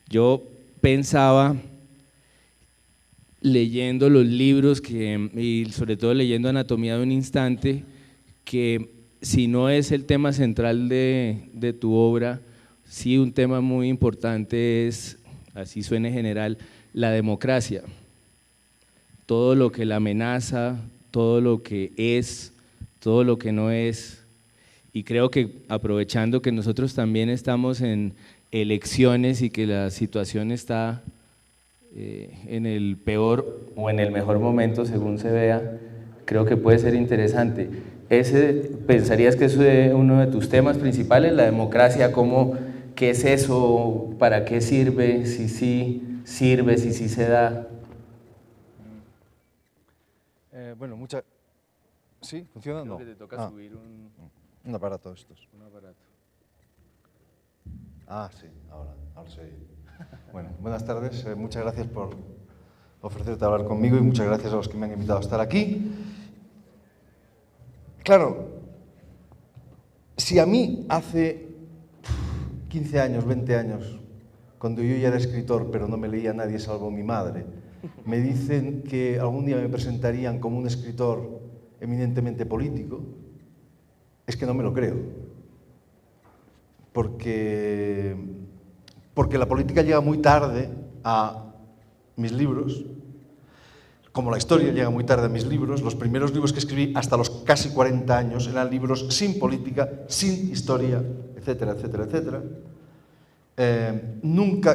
Yo pensaba, leyendo los libros y sobre todo leyendo Anatomía de un instante, que si no es el tema central de tu obra, sí un tema muy importante es, así suene general, la democracia. Todo lo que la amenaza, todo lo que es, todo lo que no es. Y creo que aprovechando que nosotros también estamos en elecciones y que la situación está en el peor o en el mejor momento según se vea, creo que puede ser interesante. ¿Pensarías que eso es uno de tus temas principales, la democracia? ¿Qué es eso? ¿Para qué sirve? Si sí sirve, si sí se da. Bueno, ¿Sí? ¿Funciona? Creo No. que te toca subir Un aparato estos. un aparato. Sí, ahora sí. Bueno, buenas tardes. Muchas gracias por ofrecerte a hablar conmigo y muchas gracias a los que me han invitado a estar aquí. Claro, si a mí hace 15 años, 20 años, cuando yo ya era escritor, pero no me leía nadie salvo mi madre, me dicen que algún día me presentarían como un escritor eminentemente político, es que no me lo creo. Porque la política llega muy tarde a mis libros, como la historia llega muy tarde a mis libros. Los primeros libros que escribí hasta los casi 40 años eran libros sin política, sin historia, etcétera, etcétera, etcétera.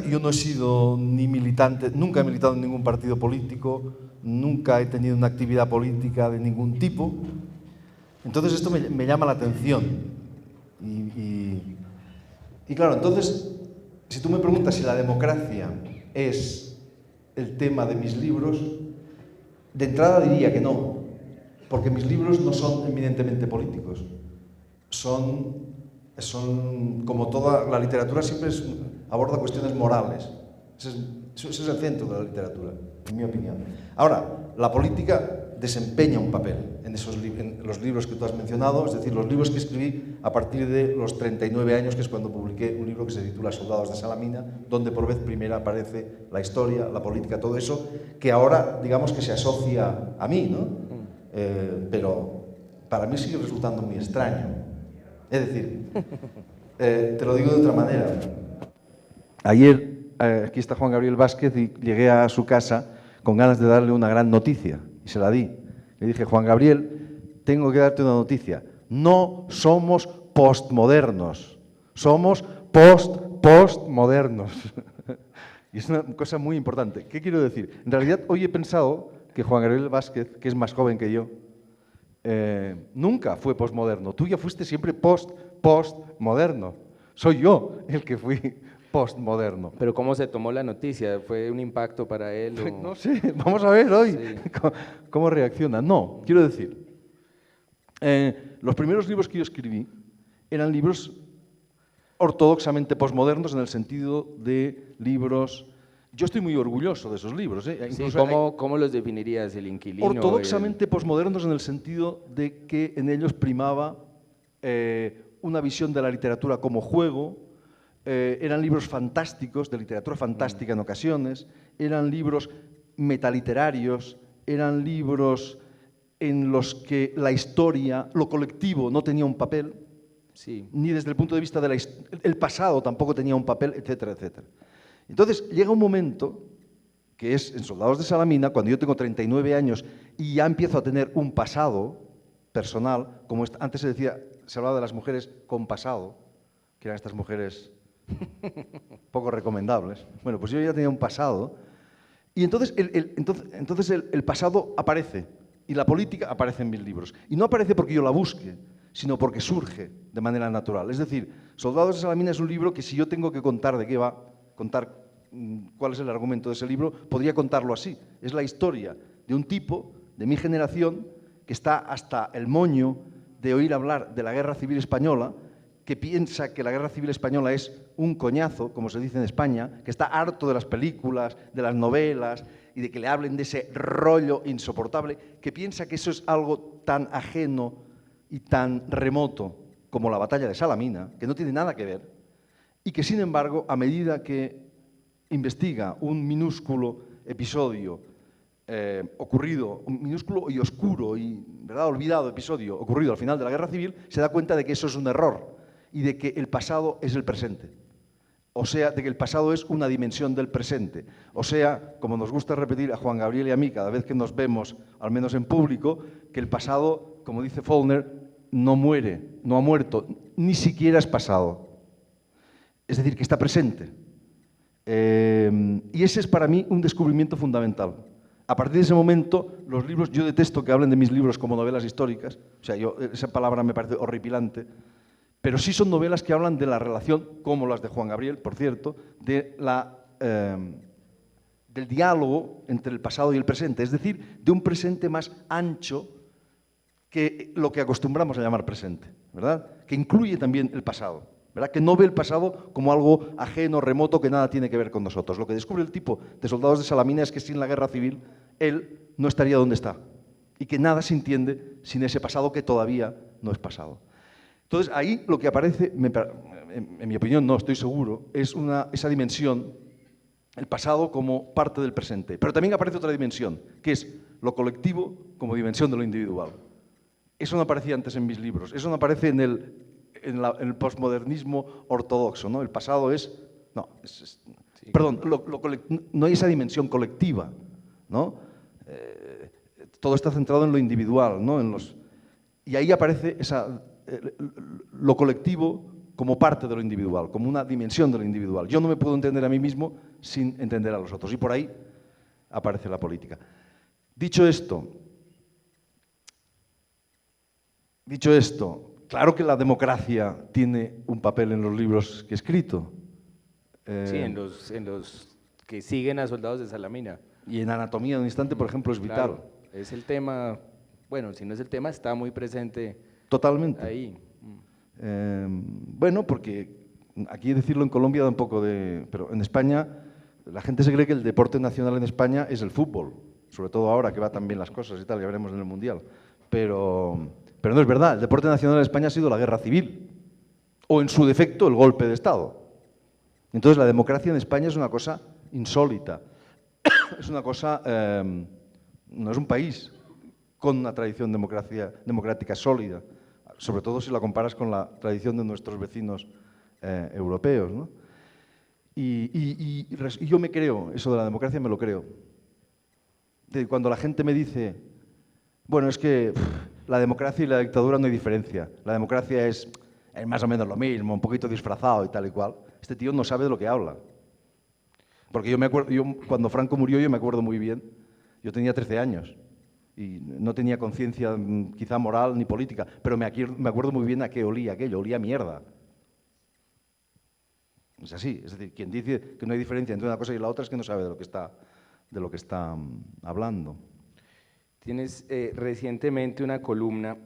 Yo no he sido ni militante, nunca he militado en ningún partido político, nunca he tenido una actividad política de ningún tipo. Entonces esto me llama la atención. Y claro, entonces, si tú me preguntas si la democracia es el tema de mis libros, de entrada diría que no, porque mis libros no son eminentemente políticos. Son como toda la literatura, siempre aborda cuestiones morales. Ese es el centro de la literatura, en mi opinión. Ahora, la política desempeña un papel en los libros que tú has mencionado, es decir, los libros que escribí a partir de los 39 años, que es cuando publiqué un libro que se titula Soldados de Salamina, donde por vez primera aparece la historia, la política, todo eso, que ahora, digamos, que se asocia a mí, ¿no? Pero para mí sigue resultando muy extraño. Es decir, te lo digo de otra manera. Ayer, aquí está Juan Gabriel Vázquez y llegué a su casa con ganas de darle una gran noticia y se la di. Le dije, Juan Gabriel, tengo que darte una noticia. No somos postmodernos, somos postmodernos. Y es una cosa muy importante. ¿Qué quiero decir? En realidad, hoy he pensado que Juan Gabriel Vázquez, que es más joven que yo, nunca fue postmoderno. Tú ya fuiste siempre postmoderno. Soy yo el que fui postmoderno. Pero ¿cómo se tomó la noticia? ¿Fue un impacto para él? O... No sé, vamos a ver hoy cómo reacciona. No, quiero decir, los primeros libros que yo escribí eran libros ortodoxamente postmodernos en el sentido de libros... Yo estoy muy orgulloso de esos libros. Sí, ¿cómo los definirías? ¿El inquilino? Ortodoxamente postmodernos en el sentido de que en ellos primaba una visión de la literatura como juego. Eran libros fantásticos, de literatura fantástica en ocasiones, eran libros metaliterarios, eran libros en los que la historia, lo colectivo, no tenía un papel, sí, ni desde el punto de vista del pasado tampoco tenía un papel, etcétera, etcétera. Entonces llega un momento, que es en Soldados de Salamina, cuando yo tengo 39 años y ya empiezo a tener un pasado personal, como antes se hablaba de las mujeres con pasado, que eran estas mujeres poco recomendables. Bueno, pues yo ya tenía un pasado y entonces el pasado aparece y la política aparece en mis libros. Y no aparece porque yo la busque, sino porque surge de manera natural. Es decir, Soldados de Salamina es un libro que si yo tengo que contar de qué va, contar cuál es el argumento de ese libro, podría contarlo así. Es la historia de un tipo de mi generación que está hasta el moño de oír hablar de la Guerra Civil Española, que piensa que la Guerra Civil Española es un coñazo, como se dice en España, que está harto de las películas, de las novelas y de que le hablen de ese rollo insoportable, que piensa que eso es algo tan ajeno y tan remoto como la batalla de Salamina, que no tiene nada que ver, y que sin embargo, a medida que investiga un minúsculo episodio ocurrido, un minúsculo y oscuro y, ¿verdad?, olvidado episodio ocurrido al final de la Guerra Civil, se da cuenta de que eso es un error y de que el pasado es el presente. O sea, de que el pasado es una dimensión del presente. O sea, como nos gusta repetir a Juan Gabriel y a mí cada vez que nos vemos, al menos en público, que el pasado, como dice Faulkner, no muere, no ha muerto, ni siquiera es pasado. Es decir, que está presente. Y ese es para mí un descubrimiento fundamental. A partir de ese momento, los libros, yo detesto que hablen de mis libros como novelas históricas, o sea, esa palabra me parece horripilante, pero sí son novelas que hablan de la relación, como las de Juan Gabriel, por cierto, del diálogo entre el pasado y el presente, es decir, de un presente más ancho que lo que acostumbramos a llamar presente, ¿verdad? Que incluye también el pasado. ¿Verdad? Que no ve el pasado como algo ajeno, remoto, que nada tiene que ver con nosotros. Lo que descubre el tipo de Soldados de Salamina es que sin la guerra civil él no estaría donde está y que nada se entiende sin ese pasado que todavía no es pasado. Entonces ahí lo que aparece, en mi opinión no estoy seguro, es esa dimensión, el pasado como parte del presente. Pero también aparece otra dimensión, que es lo colectivo como dimensión de lo individual. Eso no aparecía antes en mis libros, eso no aparece en el posmodernismo ortodoxo, ¿no? El pasado es... No, sí, perdón, no hay esa dimensión colectiva, ¿no? Todo está centrado en lo individual, ¿no? Y ahí aparece lo colectivo como parte de lo individual, como una dimensión de lo individual. Yo no me puedo entender a mí mismo sin entender a los otros, y por ahí aparece la política. Dicho esto, claro que la democracia tiene un papel en los libros que he escrito. Sí, en los que siguen a Soldados de Salamina. Y en Anatomía de un instante, por ejemplo, es vital. Claro, es el tema, bueno, si no es el tema, está muy presente. Totalmente. Ahí. Bueno, porque aquí decirlo en Colombia da un poco de... Pero en España, la gente se cree que el deporte nacional en España es el fútbol, sobre todo ahora que va tan bien las cosas y tal, ya veremos en el Mundial. Pero no es verdad, el deporte nacional en España ha sido la guerra civil, o en su defecto el golpe de Estado. Entonces la democracia en España es una cosa insólita, es una cosa, no es un país con una tradición democrática sólida, sobre todo si la comparas con la tradición de nuestros vecinos europeos, ¿no? Y yo me creo, eso de la democracia me lo creo. Cuando la gente me dice, bueno, es que la democracia y la dictadura no hay diferencia, la democracia es más o menos lo mismo, un poquito disfrazado y tal y cual, este tío no sabe de lo que habla. Porque yo me acuerdo, cuando Franco murió yo me acuerdo muy bien, yo tenía 13 años y no tenía conciencia quizá moral ni política, pero me acuerdo muy bien a qué olía aquello, olía a mierda. Es así, es decir, quien dice que no hay diferencia entre una cosa y la otra es que no sabe de lo que está hablando. Tienes recientemente una columna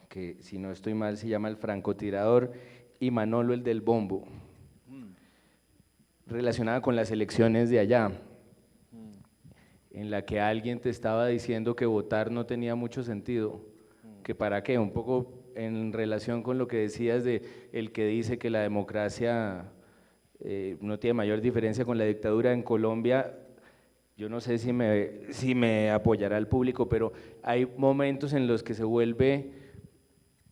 que, si no estoy mal, se llama El francotirador y Manolo el del bombo, relacionada con las elecciones de allá, en la que alguien te estaba diciendo que votar no tenía mucho sentido, que para qué, un poco en relación con lo que decías de el que dice que la democracia no tiene mayor diferencia con la dictadura en Colombia. Yo no sé si me apoyará el público, pero hay momentos en los que se vuelve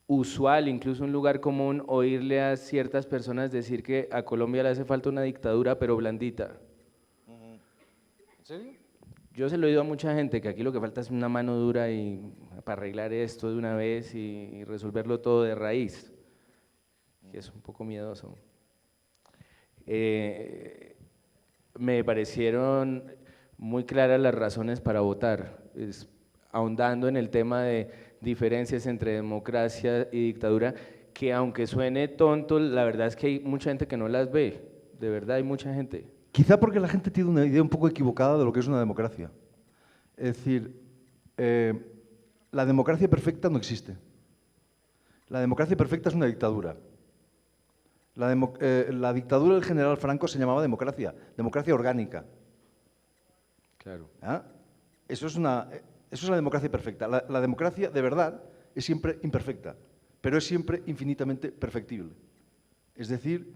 usual, incluso un lugar común, oírle a ciertas personas decir que a Colombia le hace falta una dictadura, pero blandita. ¿En serio? Yo se lo he oído a mucha gente, que aquí lo que falta es una mano dura para arreglar esto de una vez y resolverlo todo de raíz, que es un poco miedoso. Me parecieron muy claras las razones para votar, ahondando en el tema de diferencias entre democracia y dictadura, que aunque suene tonto, la verdad es que hay mucha gente que no las ve, de verdad hay mucha gente. Quizá porque la gente tiene una idea un poco equivocada de lo que es una democracia. Es decir, la democracia perfecta no existe. La democracia perfecta es una dictadura. La dictadura del general Franco se llamaba democracia orgánica. Claro. ¿Ah? Eso es la democracia perfecta. La democracia, de verdad, es siempre imperfecta, pero es siempre infinitamente perfectible. Es decir,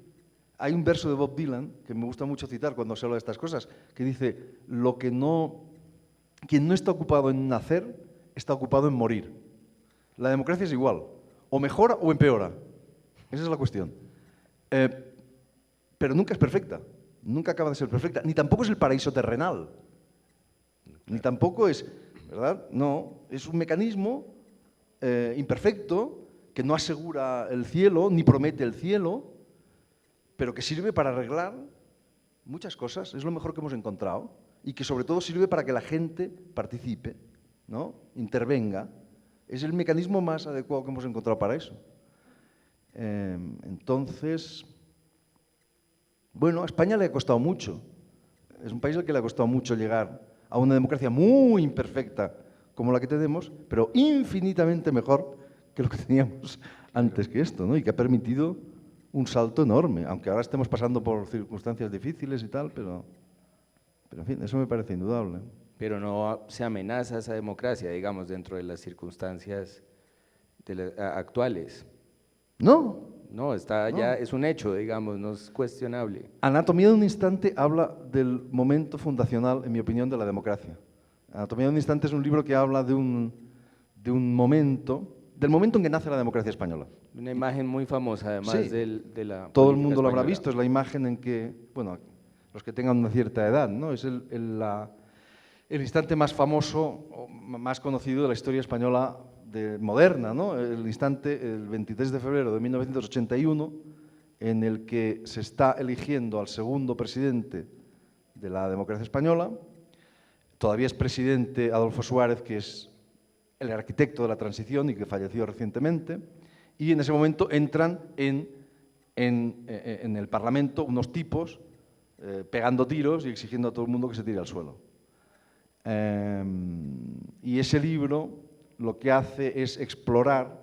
hay un verso de Bob Dylan que me gusta mucho citar cuando se habla de estas cosas, que dice, quien no está ocupado en nacer, está ocupado en morir. La democracia es igual, o mejora o empeora. Esa es la cuestión. Pero nunca es perfecta, nunca acaba de ser perfecta, ni tampoco es el paraíso terrenal, ni tampoco es, ¿verdad? No, es un mecanismo imperfecto que no asegura el cielo, ni promete el cielo, pero que sirve para arreglar muchas cosas, es lo mejor que hemos encontrado, y que sobre todo sirve para que la gente participe, ¿no? Intervenga. Es el mecanismo más adecuado que hemos encontrado para eso. Entonces, bueno, a España le ha costado mucho. Es un país al que le ha costado mucho llegar a una democracia muy imperfecta como la que tenemos, pero infinitamente mejor que lo que teníamos antes que esto, ¿no? Y que ha permitido un salto enorme, aunque ahora estemos pasando por circunstancias difíciles y tal, pero en fin, eso me parece indudable. Pero no se amenaza esa democracia, digamos, dentro de las circunstancias actuales. No. No, está No. ya, es un hecho, digamos, no es cuestionable. Anatomía de un instante habla del momento fundacional, en mi opinión, de la democracia. Anatomía de un instante es un libro que habla de un momento, del momento en que nace la democracia española. Una imagen muy famosa, además, Sí. de la Todo el política mundo lo habrá española. visto, es la imagen en que, bueno, los que tengan una cierta edad, ¿no? Es el instante más famoso, o más conocido de la historia española moderna, ¿no? El instante, el 23 de febrero de 1981, en el que se está eligiendo al segundo presidente de la democracia española. Todavía es presidente Adolfo Suárez, que es el arquitecto de la transición y que falleció recientemente, y en ese momento entran en el Parlamento unos tipos pegando tiros y exigiendo a todo el mundo que se tire al suelo. Y ese libro lo que hace es explorar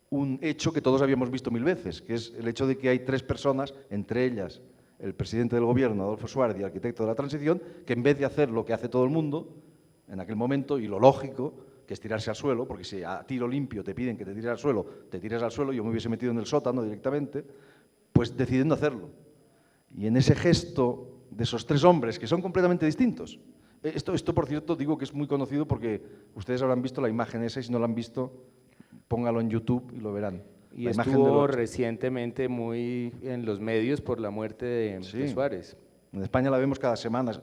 un hecho que todos habíamos visto mil veces, que es el hecho de que hay tres personas, entre ellas el presidente del gobierno, Adolfo Suárez, y el arquitecto de la transición, que en vez de hacer lo que hace todo el mundo en aquel momento, y lo lógico, que es tirarse al suelo, porque si a tiro limpio te piden que te tires al suelo, te tiras al suelo, yo me hubiese metido en el sótano directamente, pues deciden no hacerlo. Y en ese gesto de esos tres hombres, que son completamente distintos, esto por cierto digo que es muy conocido porque ustedes habrán visto la imagen esa y si no la han visto, póngalo en YouTube y lo verán. Y la estuvo recientemente muy en los medios por la muerte de Suárez. En España la vemos cada semana,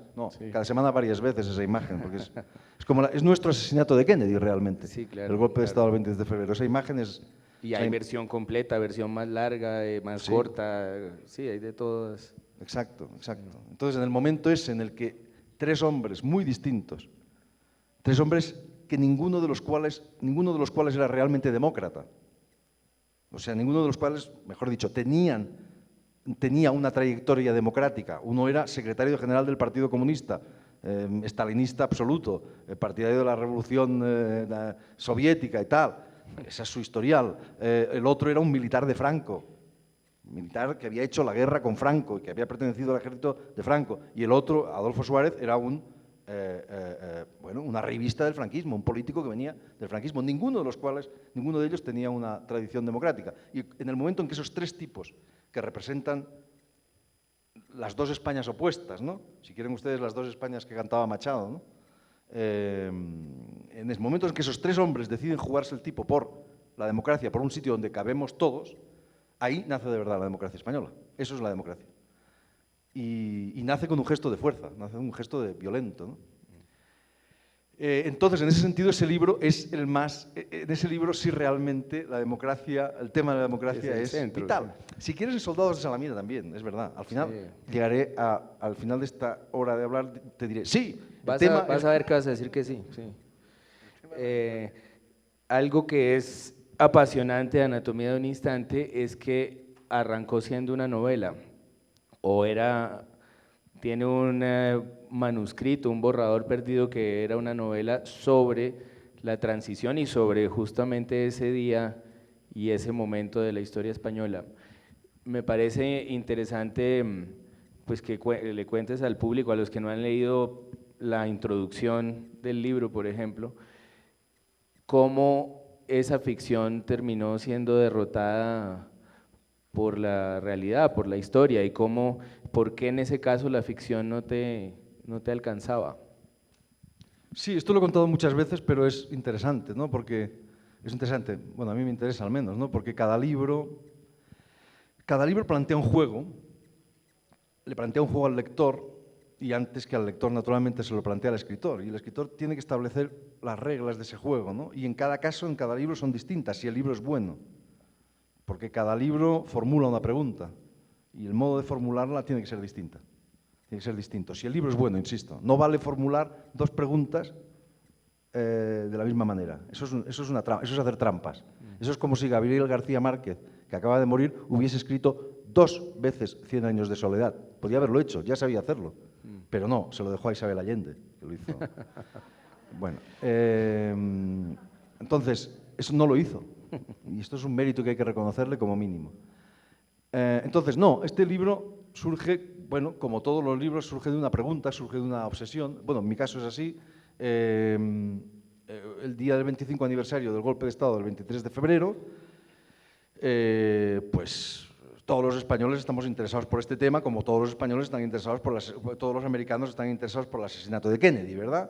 cada semana varias veces esa imagen, porque es nuestro asesinato de Kennedy realmente, sí, claro, el golpe de Estado del 23 de febrero. Esa imagen es... Y hay versión completa, versión más larga, más corta, sí, hay de todas. Exacto, exacto. Entonces, en el momento ese en el que tres hombres muy distintos, tres hombres que ninguno de los cuales era realmente demócrata, o sea, ninguno de los cuales, mejor dicho, tenía una trayectoria democrática. Uno era secretario general del Partido Comunista, estalinista absoluto, partidario de la Revolución Soviética y tal. Esa es su historial. El otro era un militar de Franco, militar que había hecho la guerra con Franco y que había pertenecido al ejército de Franco. Y el otro, Adolfo Suárez, era una revista del franquismo, un político que venía del franquismo, ninguno de ellos tenía una tradición democrática. Y en el momento en que esos tres tipos que representan las dos Españas opuestas, ¿no? Si quieren ustedes las dos Españas que cantaba Machado, ¿no? En el momento en que esos tres hombres deciden jugarse el tipo por la democracia, por un sitio donde cabemos todos, ahí nace de verdad la democracia española. Eso es la democracia. Y nace con un gesto de fuerza, nace con un gesto violento, ¿no? Entonces, en ese sentido, ese libro es el más... En ese libro sí realmente la democracia, el tema de la democracia es vital. Sí. Si quieres, Soldados de Salamina también, es verdad. Al final, llegaré al final de esta hora de hablar, te diré, sí. Vas a ver que vas a decir que sí. Algo que es apasionante de Anatomía de un instante es que arrancó siendo una novela, tiene un manuscrito, un borrador perdido que era una novela sobre la transición y sobre justamente ese día y ese momento de la historia española. Me parece interesante pues que le cuentes al público, a los que no han leído la introducción del libro, por ejemplo, cómo esa ficción terminó siendo derrotada por la realidad, por la historia, y cómo, por qué en ese caso la ficción no te alcanzaba. Sí, esto lo he contado muchas veces, pero es interesante, ¿no? Porque es interesante, bueno, a mí me interesa al menos, ¿no? Porque cada libro plantea un juego, le plantea un juego al lector, y antes que al lector, naturalmente, se lo plantea al escritor. Y el escritor tiene que establecer las reglas de ese juego, ¿no? Y en cada caso, en cada libro son distintas, si el libro es bueno. Porque cada libro formula una pregunta, y el modo de formularla tiene que ser distinta. Tiene que ser distinto. Si el libro es bueno, insisto, no vale formular dos preguntas de la misma manera. Eso es hacer trampas. Eso es como si Gabriel García Márquez, que acaba de morir, hubiese escrito 2 veces 100 años de soledad. Podía haberlo hecho, ya sabía hacerlo. Pero no, se lo dejó a Isabel Allende, que lo hizo. Bueno, entonces, eso no lo hizo. Y esto es un mérito que hay que reconocerle como mínimo. Entonces, no, este libro surge, bueno, como todos los libros, surge de una pregunta, surge de una obsesión. Bueno, en mi caso es así. El día del 25 aniversario del golpe de Estado, del 23 de febrero, pues todos los españoles estamos interesados por este tema, como todos los españoles están interesados todos los americanos están interesados por el asesinato de Kennedy, ¿verdad?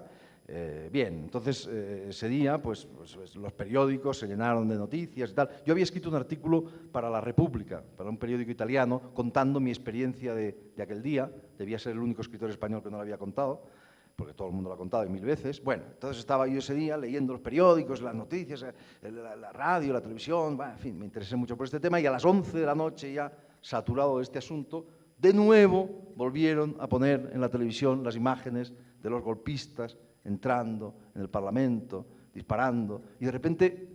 Bien, entonces ese día pues los periódicos se llenaron de noticias y tal. Yo había escrito un artículo para La República, para un periódico italiano, contando mi experiencia de aquel día. Debía ser el único escritor español que no lo había contado, porque todo el mundo lo ha contado 1000 veces. Bueno, entonces estaba yo ese día leyendo los periódicos, las noticias, la radio, la televisión, en fin, me interesé mucho por este tema, y a las 11 de la noche, ya saturado de este asunto, de nuevo volvieron a poner en la televisión las imágenes de los golpistas entrando en el Parlamento, disparando, y de repente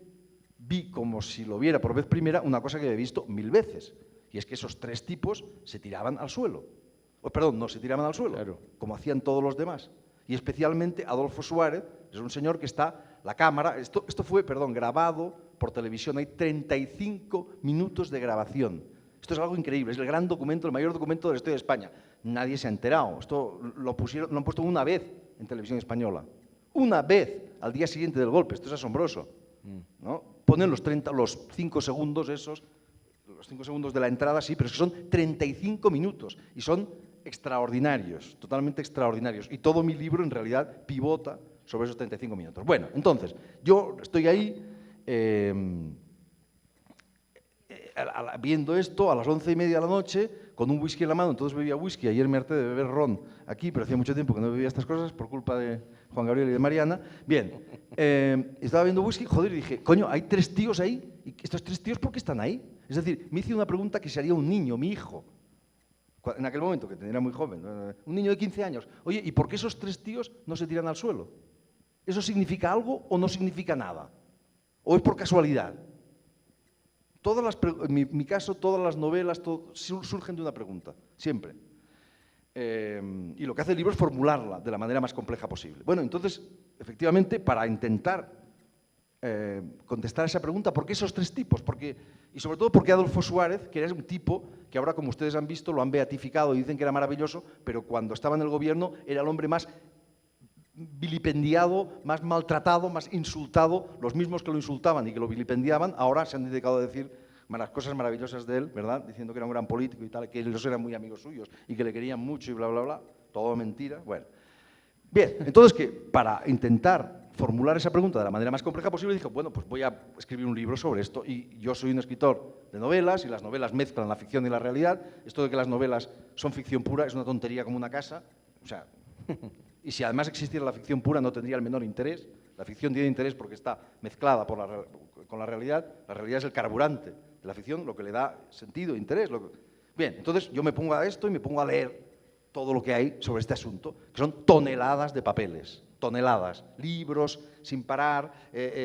vi, como si lo viera por vez primera, una cosa que había visto 1000 veces, y es que esos 3 tipos se tiraban al suelo. Perdón, no se tiraban al suelo, claro, como hacían todos los demás. Y especialmente Adolfo Suárez, es un señor que está, la cámara, esto fue, perdón, grabado por televisión, hay 35 minutos de grabación. Esto es algo increíble, es el gran documento, el mayor documento de la historia de España. Nadie se ha enterado, esto lo han puesto una vez en televisión española. Una vez, al día siguiente del golpe, esto es asombroso, ¿no? Ponen los 5 segundos esos, los 5 segundos de la entrada, sí, pero es que son 35 minutos y son extraordinarios, totalmente extraordinarios. Y todo mi libro, en realidad, pivota sobre esos 35 minutos. Bueno, entonces, yo estoy ahí viendo esto a las 11:30 de la noche, con un whisky en la mano. Entonces bebía whisky. Ayer me harté de beber ron aquí, pero hacía mucho tiempo que no bebía estas cosas por culpa de Juan Gabriel y de Mariana. Bien, estaba bebiendo whisky, joder, y dije, coño, hay 3 tíos ahí. ¿Y estos 3 tíos por qué están ahí? Es decir, me hice una pregunta que se haría un niño, mi hijo, en aquel momento, que era muy joven, un niño de 15 años. Oye, ¿y por qué esos 3 tíos no se tiran al suelo? ¿Eso significa algo o no significa nada? ¿O es por casualidad? En mi caso, todas las novelas surgen de una pregunta, siempre. Y lo que hace el libro es formularla de la manera más compleja posible. Bueno, entonces, efectivamente, para intentar contestar esa pregunta, ¿por qué esos 3 tipos? Y sobre todo, ¿por qué Adolfo Suárez, que era un tipo que ahora, como ustedes han visto, lo han beatificado y dicen que era maravilloso, pero cuando estaba en el gobierno era el hombre más vilipendiado, más maltratado, más insultado? Los mismos que lo insultaban y que lo vilipendiaban ahora se han dedicado a decir las cosas maravillosas de él, ¿verdad? Diciendo que era un gran político y tal, que ellos eran muy amigos suyos y que le querían mucho y bla, bla, bla. Todo mentira. Bueno. Bien, entonces que para intentar formular esa pregunta de la manera más compleja posible, dije, bueno, pues voy a escribir un libro sobre esto. Y yo soy un escritor de novelas, y las novelas mezclan la ficción y la realidad. Esto de que las novelas son ficción pura es una tontería como una casa. O sea, y si además existiera la ficción pura no tendría el menor interés. La ficción tiene interés porque está mezclada con la realidad. La realidad es el carburante de la ficción, lo que le da sentido, interés. Bien, entonces yo me pongo a esto y me pongo a leer todo lo que hay sobre este asunto, que son toneladas de papeles, toneladas, libros sin parar,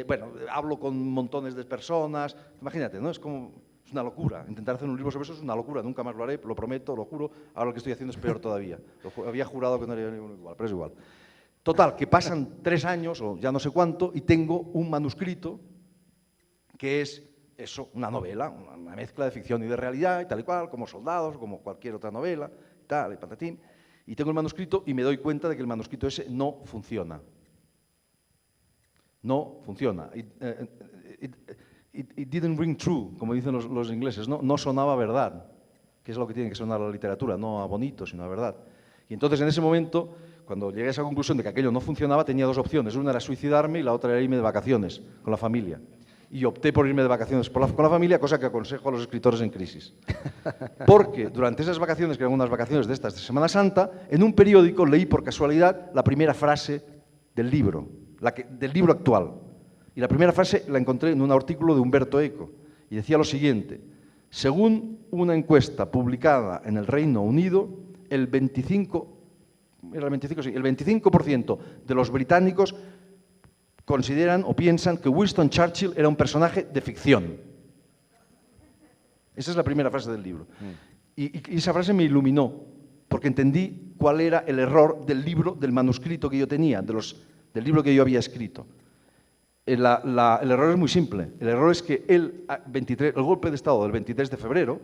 bueno, hablo con montones de personas, imagínate, ¿no? Es una locura, intentar hacer un libro sobre eso es una locura, nunca más lo haré, lo prometo, lo juro, ahora lo que estoy haciendo es peor todavía, había jurado que no haría ninguno igual, pero es igual. Total, que pasan 3 años, o ya no sé cuánto, y tengo un manuscrito que es eso, una novela, una mezcla de ficción y de realidad, y tal y cual, como Soldados, como cualquier otra novela, tal, y patatín. Y tengo el manuscrito y me doy cuenta de que el manuscrito ese no funciona. No funciona. it didn't ring true, como dicen los ingleses, no sonaba a verdad, que es lo que tiene que sonar la literatura, no a bonito, sino a verdad. Y entonces en ese momento, cuando llegué a esa conclusión de que aquello no funcionaba, tenía dos opciones. Una era suicidarme y la otra era irme de vacaciones con la familia. Y opté por irme de vacaciones con la familia, cosa que aconsejo a los escritores en crisis. Porque durante esas vacaciones, que eran unas vacaciones de estas de Semana Santa, en un periódico leí por casualidad la primera frase del libro, del libro actual. Y la primera frase la encontré en un artículo de Umberto Eco. Y decía lo siguiente: según una encuesta publicada en el Reino Unido, el 25% de los británicos consideran o piensan que Winston Churchill era un personaje de ficción. Esa es la primera frase del libro. Y esa frase me iluminó, porque entendí cuál era el error del libro, del manuscrito que yo tenía, del libro que yo había escrito. El error es muy simple. El error es que el golpe de Estado del 23 de febrero,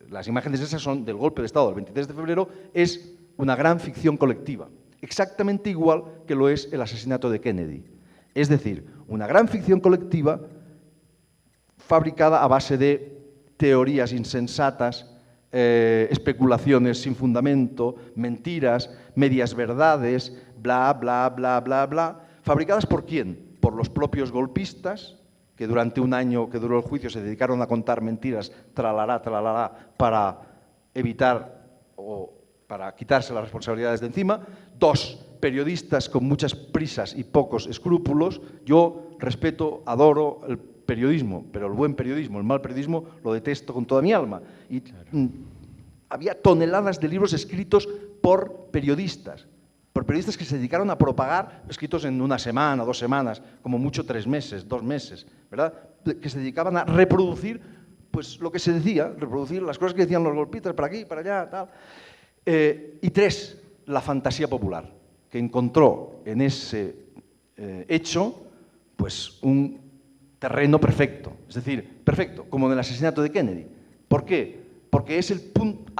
las imágenes esas son del golpe de Estado del 23 de febrero, es una gran ficción colectiva, exactamente igual que lo es el asesinato de Kennedy. Es decir, una gran ficción colectiva fabricada a base de teorías insensatas, especulaciones sin fundamento, mentiras, medias verdades, bla, bla, bla, bla, bla. ¿Fabricadas por quién? Por los propios golpistas, que durante un año que duró el juicio se dedicaron a contar mentiras, tralalá, para evitar o para quitarse las responsabilidades de encima. Dos, periodistas con muchas prisas y pocos escrúpulos. Yo respeto, adoro el periodismo, pero el buen periodismo, el mal periodismo, lo detesto con toda mi alma. Y había toneladas de libros escritos por periodistas que se dedicaron a propagar, escritos en una semana, 2 semanas, como mucho 3 meses, 2 meses, ¿verdad? Que se dedicaban a reproducir pues, lo que se decía, reproducir las cosas que decían los golpistas, para aquí, para allá, tal. Y 3, la fantasía popular, que encontró en ese hecho pues, un terreno perfecto, es decir, perfecto, como en el asesinato de Kennedy. ¿Por qué? Porque es el punto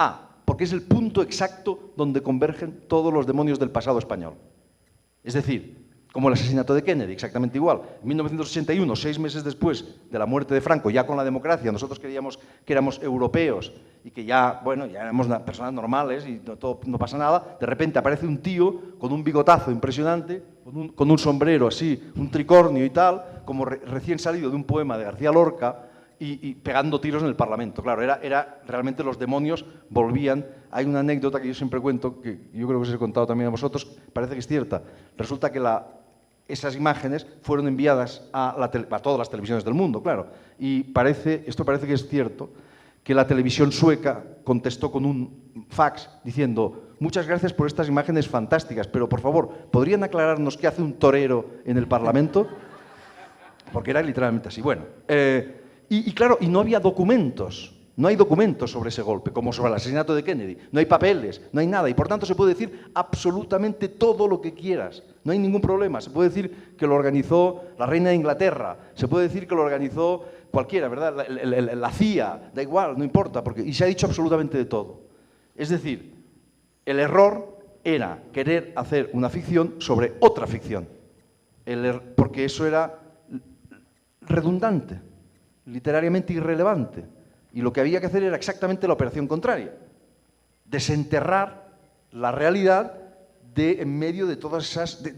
porque es el punto exacto donde convergen todos los demonios del pasado español. Es decir, como el asesinato de Kennedy, exactamente igual. En 1981, 6 meses después de la muerte de Franco, ya con la democracia, nosotros creíamos que éramos europeos y que ya, bueno, ya éramos personas normales y no pasa nada. De repente aparece un tío con un bigotazo impresionante, con un sombrero así, un tricornio y tal, como recién salido de un poema de García Lorca, y pegando tiros en el Parlamento. Claro, era realmente los demonios volvían. Hay una anécdota que yo siempre cuento, que yo creo que os he contado también a vosotros, parece que es cierta. Resulta que esas imágenes fueron enviadas a todas las televisiones del mundo, claro. Y esto parece que es cierto, que la televisión sueca contestó con un fax diciendo: muchas gracias por estas imágenes fantásticas, pero por favor, ¿podrían aclararnos qué hace un torero en el Parlamento? Porque era literalmente así. Bueno, y claro, y no había documentos. No hay documentos sobre ese golpe, como sobre el asesinato de Kennedy. No hay papeles, no hay nada. Y por tanto se puede decir absolutamente todo lo que quieras. No hay ningún problema. Se puede decir que lo organizó la reina de Inglaterra. Se puede decir que lo organizó cualquiera, ¿verdad? La CIA, da igual, no importa. Y se ha dicho absolutamente de todo. Es decir, el error era querer hacer una ficción sobre otra ficción. Porque eso era redundante, literariamente irrelevante. Y lo que había que hacer era exactamente la operación contraria. Desenterrar la realidad en medio de todas esas, de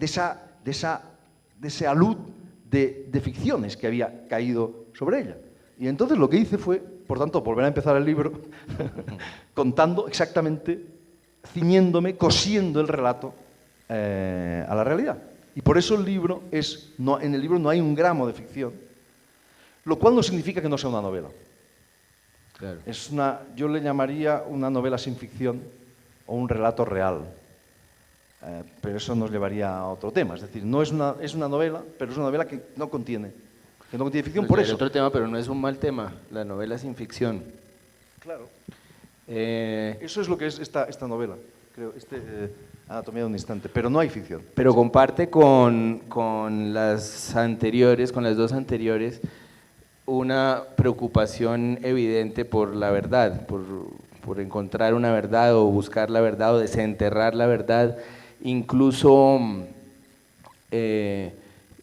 ese alud de ficciones que había caído sobre ella. Y entonces lo que hice fue, por tanto, volver a empezar el libro contando exactamente, ciñéndome, cosiendo el relato a la realidad. Y por eso en el libro no hay un gramo de ficción, lo cual no significa que no sea una novela. Claro. Yo le llamaría una novela sin ficción o un relato real, pero eso nos llevaría a otro tema. Es decir, es una novela, pero es una novela que no contiene ficción, por eso. Es otro tema, pero no es un mal tema, la novela sin ficción. Claro. Eso es lo que es esta novela, creo, Anatomía de un instante, pero no hay ficción. Pero comparte con las anteriores, con las dos anteriores, una preocupación evidente por la verdad, por encontrar una verdad o buscar la verdad o desenterrar la verdad, incluso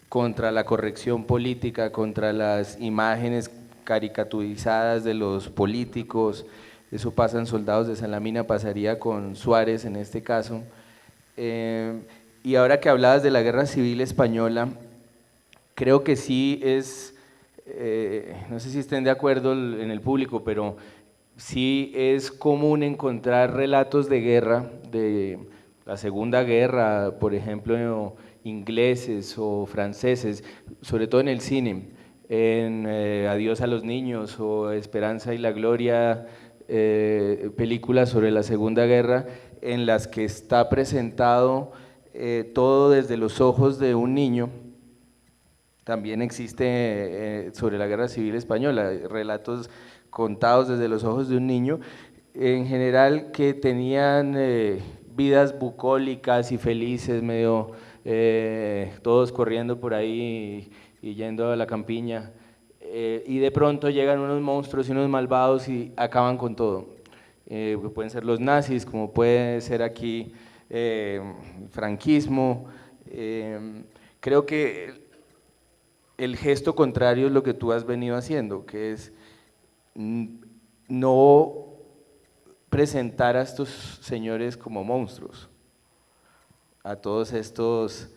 contra la corrección política, contra las imágenes caricaturizadas de los políticos. Eso pasa en Soldados de Salamina, pasaría con Suárez en este caso. Y ahora que hablabas de la Guerra Civil Española, creo que sí es, no sé si estén de acuerdo en el público, pero sí es común encontrar relatos de guerra, de la Segunda Guerra, por ejemplo, ingleses o franceses, sobre todo en el cine, en Adiós a los niños o Esperanza y la Gloria, películas sobre la Segunda Guerra, en las que está presentado todo desde los ojos de un niño. También existe sobre la Guerra Civil Española, relatos contados desde los ojos de un niño, en general que tenían vidas bucólicas y felices, medio todos corriendo por ahí y yendo a la campiña, y de pronto llegan unos monstruos y unos malvados y acaban con todo. Pueden ser los nazis, como puede ser aquí franquismo. Creo que el gesto contrario es lo que tú has venido haciendo, que es no presentar a estos señores como monstruos, a todos estos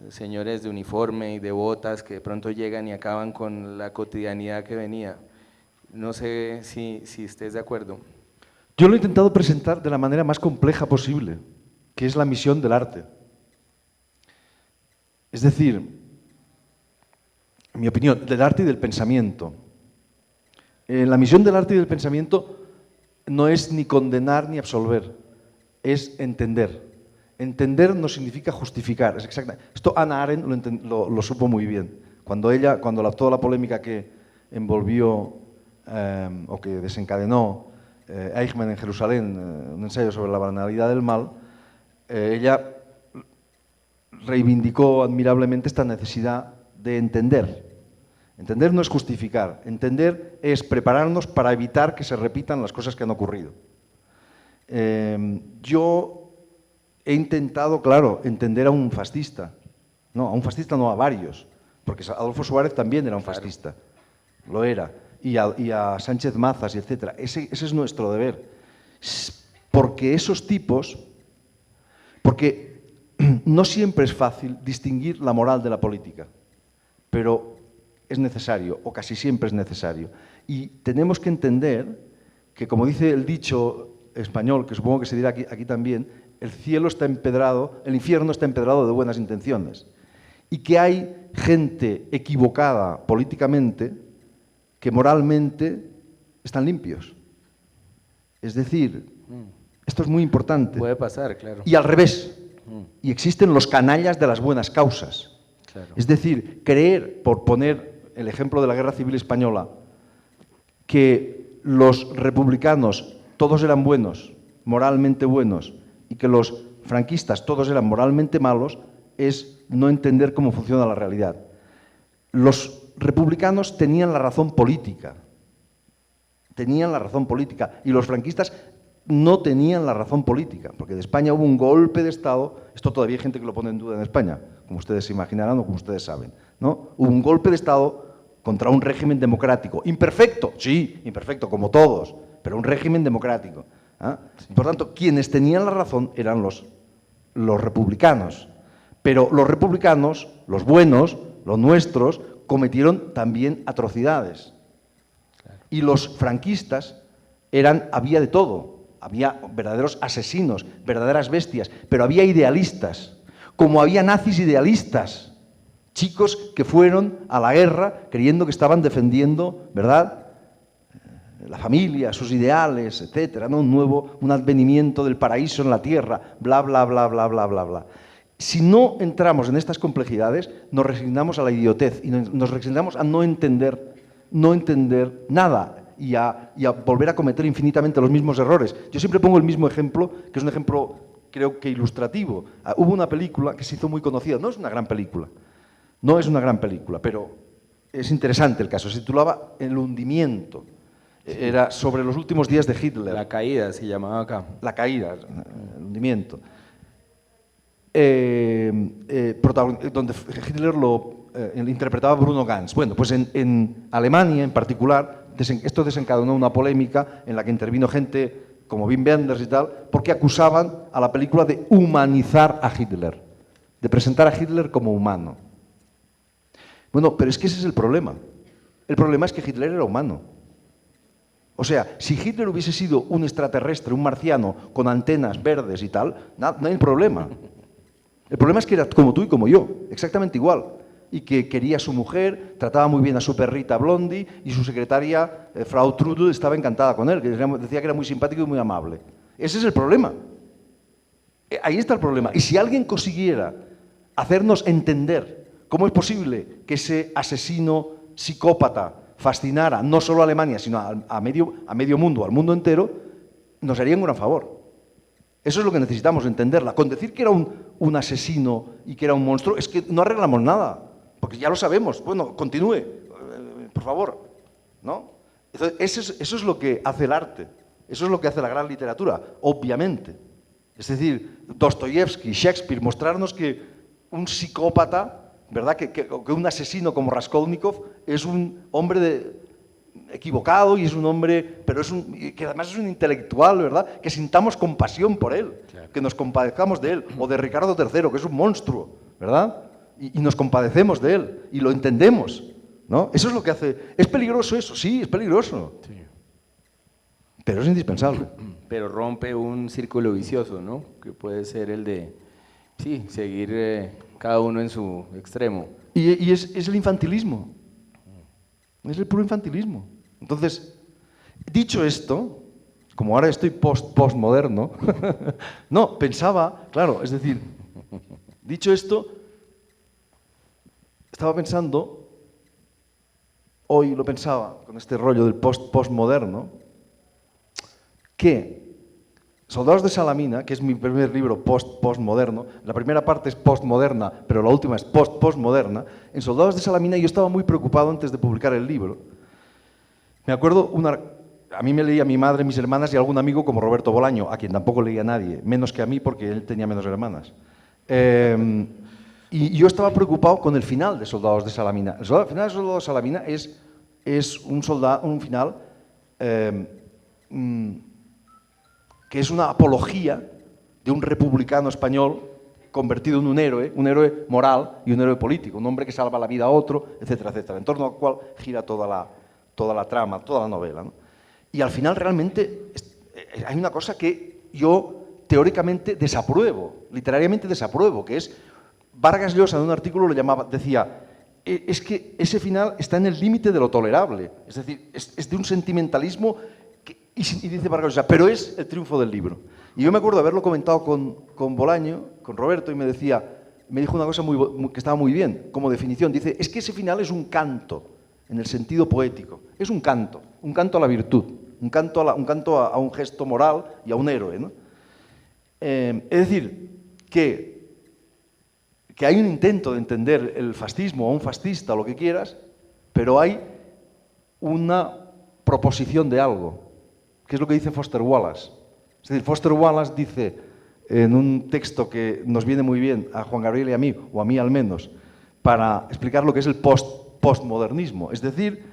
señores de uniforme y de botas que de pronto llegan y acaban con la cotidianidad que venía. No sé si estés de acuerdo. Yo lo he intentado presentar de la manera más compleja posible, que es la misión del arte. Es decir, en mi opinión, del arte y del pensamiento. La misión del arte y del pensamiento no es ni condenar ni absolver, es entender. Entender no significa justificar. Es exactamente. Esto Hannah Arendt lo supo muy bien. Cuando toda la polémica que envolvió o que desencadenó Eichmann en Jerusalén, un ensayo sobre la banalidad del mal, ella reivindicó admirablemente esta necesidad de entender. Entender no es justificar, entender es prepararnos para evitar que se repitan las cosas que han ocurrido. Yo he intentado, claro, entender a un fascista. No, a un fascista no, a varios, porque Adolfo Suárez también era un fascista, lo era, y a Sánchez Mazas, etc. Ese es nuestro deber, porque esos tipos, porque no siempre es fácil distinguir la moral de la política, pero es necesario, o casi siempre es necesario. Y tenemos que entender que, como dice el dicho español, que supongo que se dirá aquí también, el cielo está empedrado, el infierno está empedrado de buenas intenciones. Y que hay gente equivocada políticamente que moralmente están limpios. Es decir, esto es muy importante. Puede pasar, claro. Y al revés. Y existen los canallas de las buenas causas. Claro. Es decir, creer, por poner el ejemplo de la Guerra Civil Española, que los republicanos todos eran buenos, moralmente buenos, y que los franquistas todos eran moralmente malos, es no entender cómo funciona la realidad. Los republicanos tenían la razón política, y los franquistas no tenían la razón política, porque de España hubo un golpe de Estado, esto todavía hay gente que lo pone en duda en España, como ustedes se imaginarán o como ustedes saben, ¿no? Hubo un golpe de Estado contra un régimen democrático, imperfecto, sí, imperfecto, como todos, pero un régimen democrático. Sí. Por tanto, quienes tenían la razón eran los republicanos, pero los republicanos, los buenos, los nuestros, cometieron también atrocidades. Claro. Y los franquistas había de todo, había verdaderos asesinos, verdaderas bestias, pero había idealistas, como había nazis idealistas, chicos que fueron a la guerra creyendo que estaban defendiendo, ¿verdad?, la familia, sus ideales, etcétera, ¿no? Un advenimiento del paraíso en la tierra, bla, bla, bla, bla, bla, bla, bla. Si no entramos en estas complejidades, nos resignamos a la idiotez y nos resignamos a no entender nada y a volver a cometer infinitamente los mismos errores. Yo siempre pongo el mismo ejemplo, que es un ejemplo creo que ilustrativo. Hubo una película que se hizo muy conocida, no es una gran película, pero es interesante el caso, se titulaba El hundimiento. Era sobre los últimos días de Hitler. La caída se llamaba acá. La caída, el hundimiento. Donde Hitler lo interpretaba Bruno Ganz. Bueno, pues en Alemania en particular, esto desencadenó una polémica en la que intervino gente como Wim Wenders y tal, porque acusaban a la película de humanizar a Hitler, de presentar a Hitler como humano. Bueno, pero es que ese es el problema. El problema es que Hitler era humano. O sea, si Hitler hubiese sido un extraterrestre, un marciano, con antenas verdes y tal, no hay problema. El problema es que era como tú y como yo, exactamente igual. Y que quería a su mujer, trataba muy bien a su perrita Blondie y su secretaria, Frau Trudel, estaba encantada con él, que decía que era muy simpático y muy amable. Ese es el problema. Ahí está el problema. Y si alguien consiguiera hacernos entender cómo es posible que ese asesino psicópata fascinara no solo a Alemania, sino a medio mundo, al mundo entero, nos haría un gran favor. Eso es lo que necesitamos, entenderla. Con decir que era un asesino y que era un monstruo, es que no arreglamos nada, porque ya lo sabemos. Bueno, continúe, por favor, ¿no? Entonces, eso es lo que hace el arte, eso es lo que hace la gran literatura, obviamente. Es decir, Dostoyevsky, Shakespeare, mostrarnos que un psicópata, ¿verdad? Que un asesino como Raskolnikov es un hombre equivocado y es un hombre, pero que además es un intelectual, ¿verdad? Que sintamos compasión por él, claro, que nos compadezcamos de él, o de Ricardo III, que es un monstruo, ¿verdad? Y nos compadecemos de él y lo entendemos, ¿no? Eso es lo que hace. ¿Es peligroso eso? Sí, es peligroso. Sí. Pero es indispensable. Pero rompe un círculo vicioso, ¿no? Que puede ser el de, sí, seguir cada uno en su extremo. Y es el infantilismo. Es el puro infantilismo. Entonces, dicho esto, como ahora estoy postmoderno, no, pensaba, claro, es decir, dicho esto, estaba pensando, hoy lo pensaba, con este rollo del postmoderno, que Soldados de Salamina, que es mi primer libro postmoderno, la primera parte es postmoderna, pero la última es postmoderna. En Soldados de Salamina yo estaba muy preocupado antes de publicar el libro. Me acuerdo, a mí me leía mi madre, mis hermanas y algún amigo como Roberto Bolaño, a quien tampoco leía nadie, menos que a mí porque él tenía menos hermanas. Y yo estaba preocupado con el final de Soldados de Salamina. El final de Soldados de Salamina es un final que es una apología de un republicano español convertido en un héroe moral y un héroe político, un hombre que salva la vida a otro, etcétera, etcétera, en torno al cual gira toda la trama, toda la novela, ¿no? Y al final realmente hay una cosa que yo teóricamente desapruebo, literariamente desapruebo, que es, Vargas Llosa en un artículo decía, es que ese final está en el límite de lo tolerable, es decir, es de un sentimentalismo. Y dice Vargas Llosa, pero es el triunfo del libro. Y yo me acuerdo de haberlo comentado con Bolaño, con Roberto, y me dijo una cosa que estaba muy bien, como definición. Dice, es que ese final es un canto, en el sentido poético. Es un canto a la virtud, un canto a un gesto moral y a un héroe, ¿no? Es decir, que hay un intento de entender el fascismo o un fascista o lo que quieras, pero hay una proposición de algo, que es lo que dice Foster Wallace. Es decir, Foster Wallace dice en un texto que nos viene muy bien a Juan Gabriel y a mí, o a mí al menos, para explicar lo que es el postmodernismo. Es decir,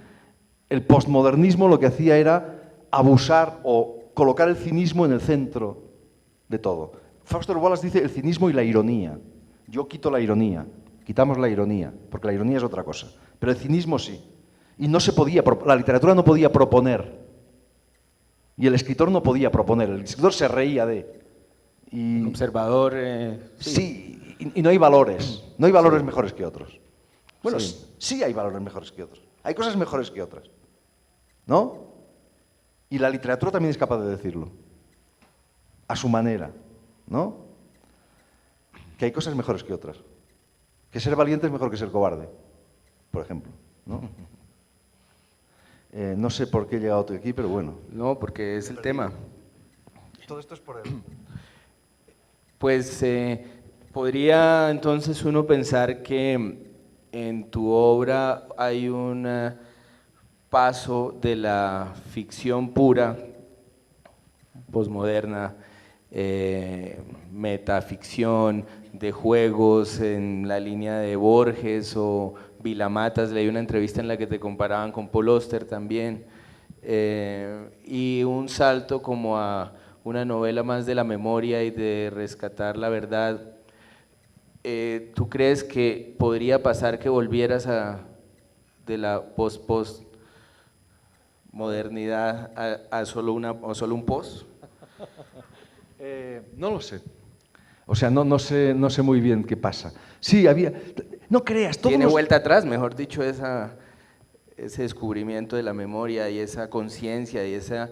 el postmodernismo lo que hacía era abusar o colocar el cinismo en el centro de todo. Foster Wallace dice el cinismo y la ironía. Yo quito la ironía, quitamos la ironía, porque la ironía es otra cosa. Pero el cinismo sí. Y la literatura no podía proponer. Y el escritor no podía proponer, el escritor se reía de. Y, observador. Sí, y no hay valores. No hay valores mejores que otros. Bueno, sí hay valores mejores que otros. Hay cosas mejores que otras. ¿No? Y la literatura también es capaz de decirlo. A su manera. ¿No? Que hay cosas mejores que otras. Que ser valiente es mejor que ser cobarde, por ejemplo. ¿No? No sé por qué he llegado aquí, pero bueno. No, porque es el tema. Todo esto es por él. Pues podría entonces uno pensar que en tu obra hay un paso de la ficción pura, posmoderna, metaficción, de juegos en la línea de Borges o Vilamatas. Leí una entrevista en la que te comparaban con Paul Auster también, y un salto como a una novela más de la memoria y de rescatar la verdad. ¿Tú crees que podría pasar que volvieras de la post-modernidad a solo un post? No lo sé. O sea, no sé muy bien qué pasa. Sí, había... No creas, todos ¿Tiene los... vuelta atrás, mejor dicho, ese descubrimiento de la memoria y esa conciencia y esa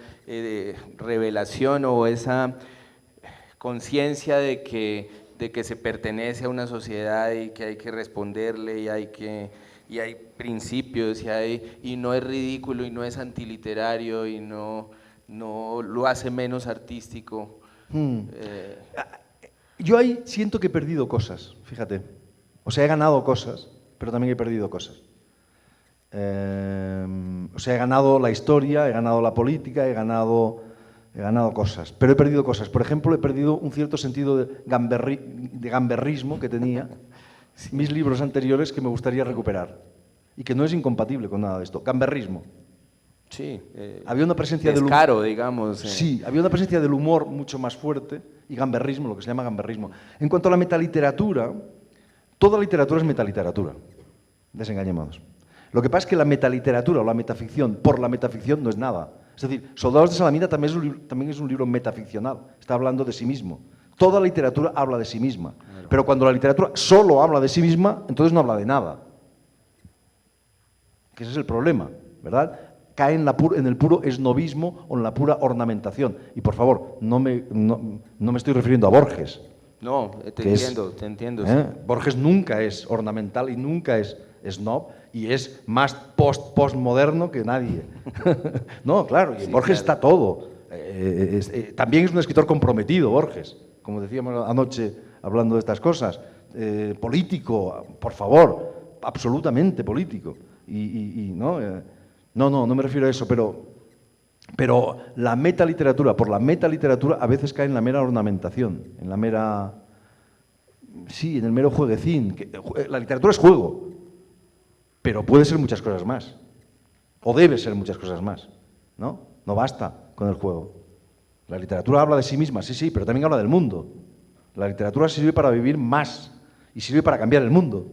revelación o esa conciencia de que se pertenece a una sociedad y que hay que responderle y hay principios y no es ridículo y no es antiliterario y no lo hace menos artístico? Yo ahí siento que he perdido cosas, fíjate. O sea, he ganado cosas, pero también he perdido cosas. O sea, he ganado la historia, he ganado la política, he ganado cosas, pero he perdido cosas. Por ejemplo, he perdido un cierto sentido de gamberrismo que tenía mis libros anteriores que me gustaría recuperar y que no es incompatible con nada de esto. Gamberrismo. Sí, había una presencia descaro, digamos. Sí, había una presencia del humor mucho más fuerte y gamberrismo, lo que se llama gamberrismo. En cuanto a la metaliteratura, toda literatura es metaliteratura, desengañémonos. Lo que pasa es que la metaliteratura o la metaficción por la metaficción no es nada. Es decir, Soldados de Salamina también es un libro metaficcional, está hablando de sí mismo. Toda la literatura habla de sí misma, claro. Pero cuando la literatura solo habla de sí misma, entonces no habla de nada. Que ese es el problema, ¿verdad? Cae en el puro esnovismo o en la pura ornamentación. Y por favor, no me estoy refiriendo a Borges. No, te entiendo. Sí. Borges nunca es ornamental y nunca es snob y es más postmoderno que nadie. No, claro, y en Borges está todo. También es un escritor comprometido, Borges, como decíamos anoche hablando de estas cosas. Político, por favor, absolutamente político. No me refiero a eso, pero la metaliteratura, por la metaliteratura, a veces cae en la mera ornamentación, en la mera... Sí, en el mero jueguecín. La literatura es juego, pero puede ser muchas cosas más. O debe ser muchas cosas más, ¿no? No basta con el juego. La literatura habla de sí misma, sí, pero también habla del mundo. La literatura sirve para vivir más y sirve para cambiar el mundo.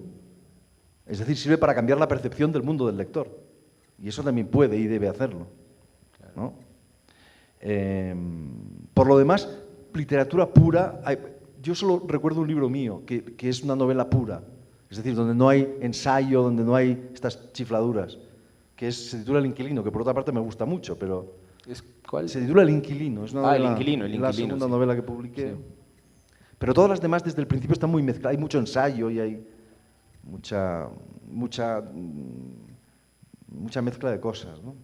Es decir, sirve para cambiar la percepción del mundo del lector. Y eso también puede y debe hacerlo, ¿no? Por lo demás, literatura pura... Yo solo recuerdo un libro mío, que es una novela pura, es decir, donde no hay ensayo, donde no hay estas chifladuras, se titula El Inquilino, que por otra parte me gusta mucho, pero... ¿Cuál? Se titula El Inquilino, es una novela, El Inquilino, la segunda sí. novela que publiqué. Sí. Pero todas las demás desde el principio están muy mezcladas, hay mucho ensayo y hay mucha mezcla de cosas, ¿no?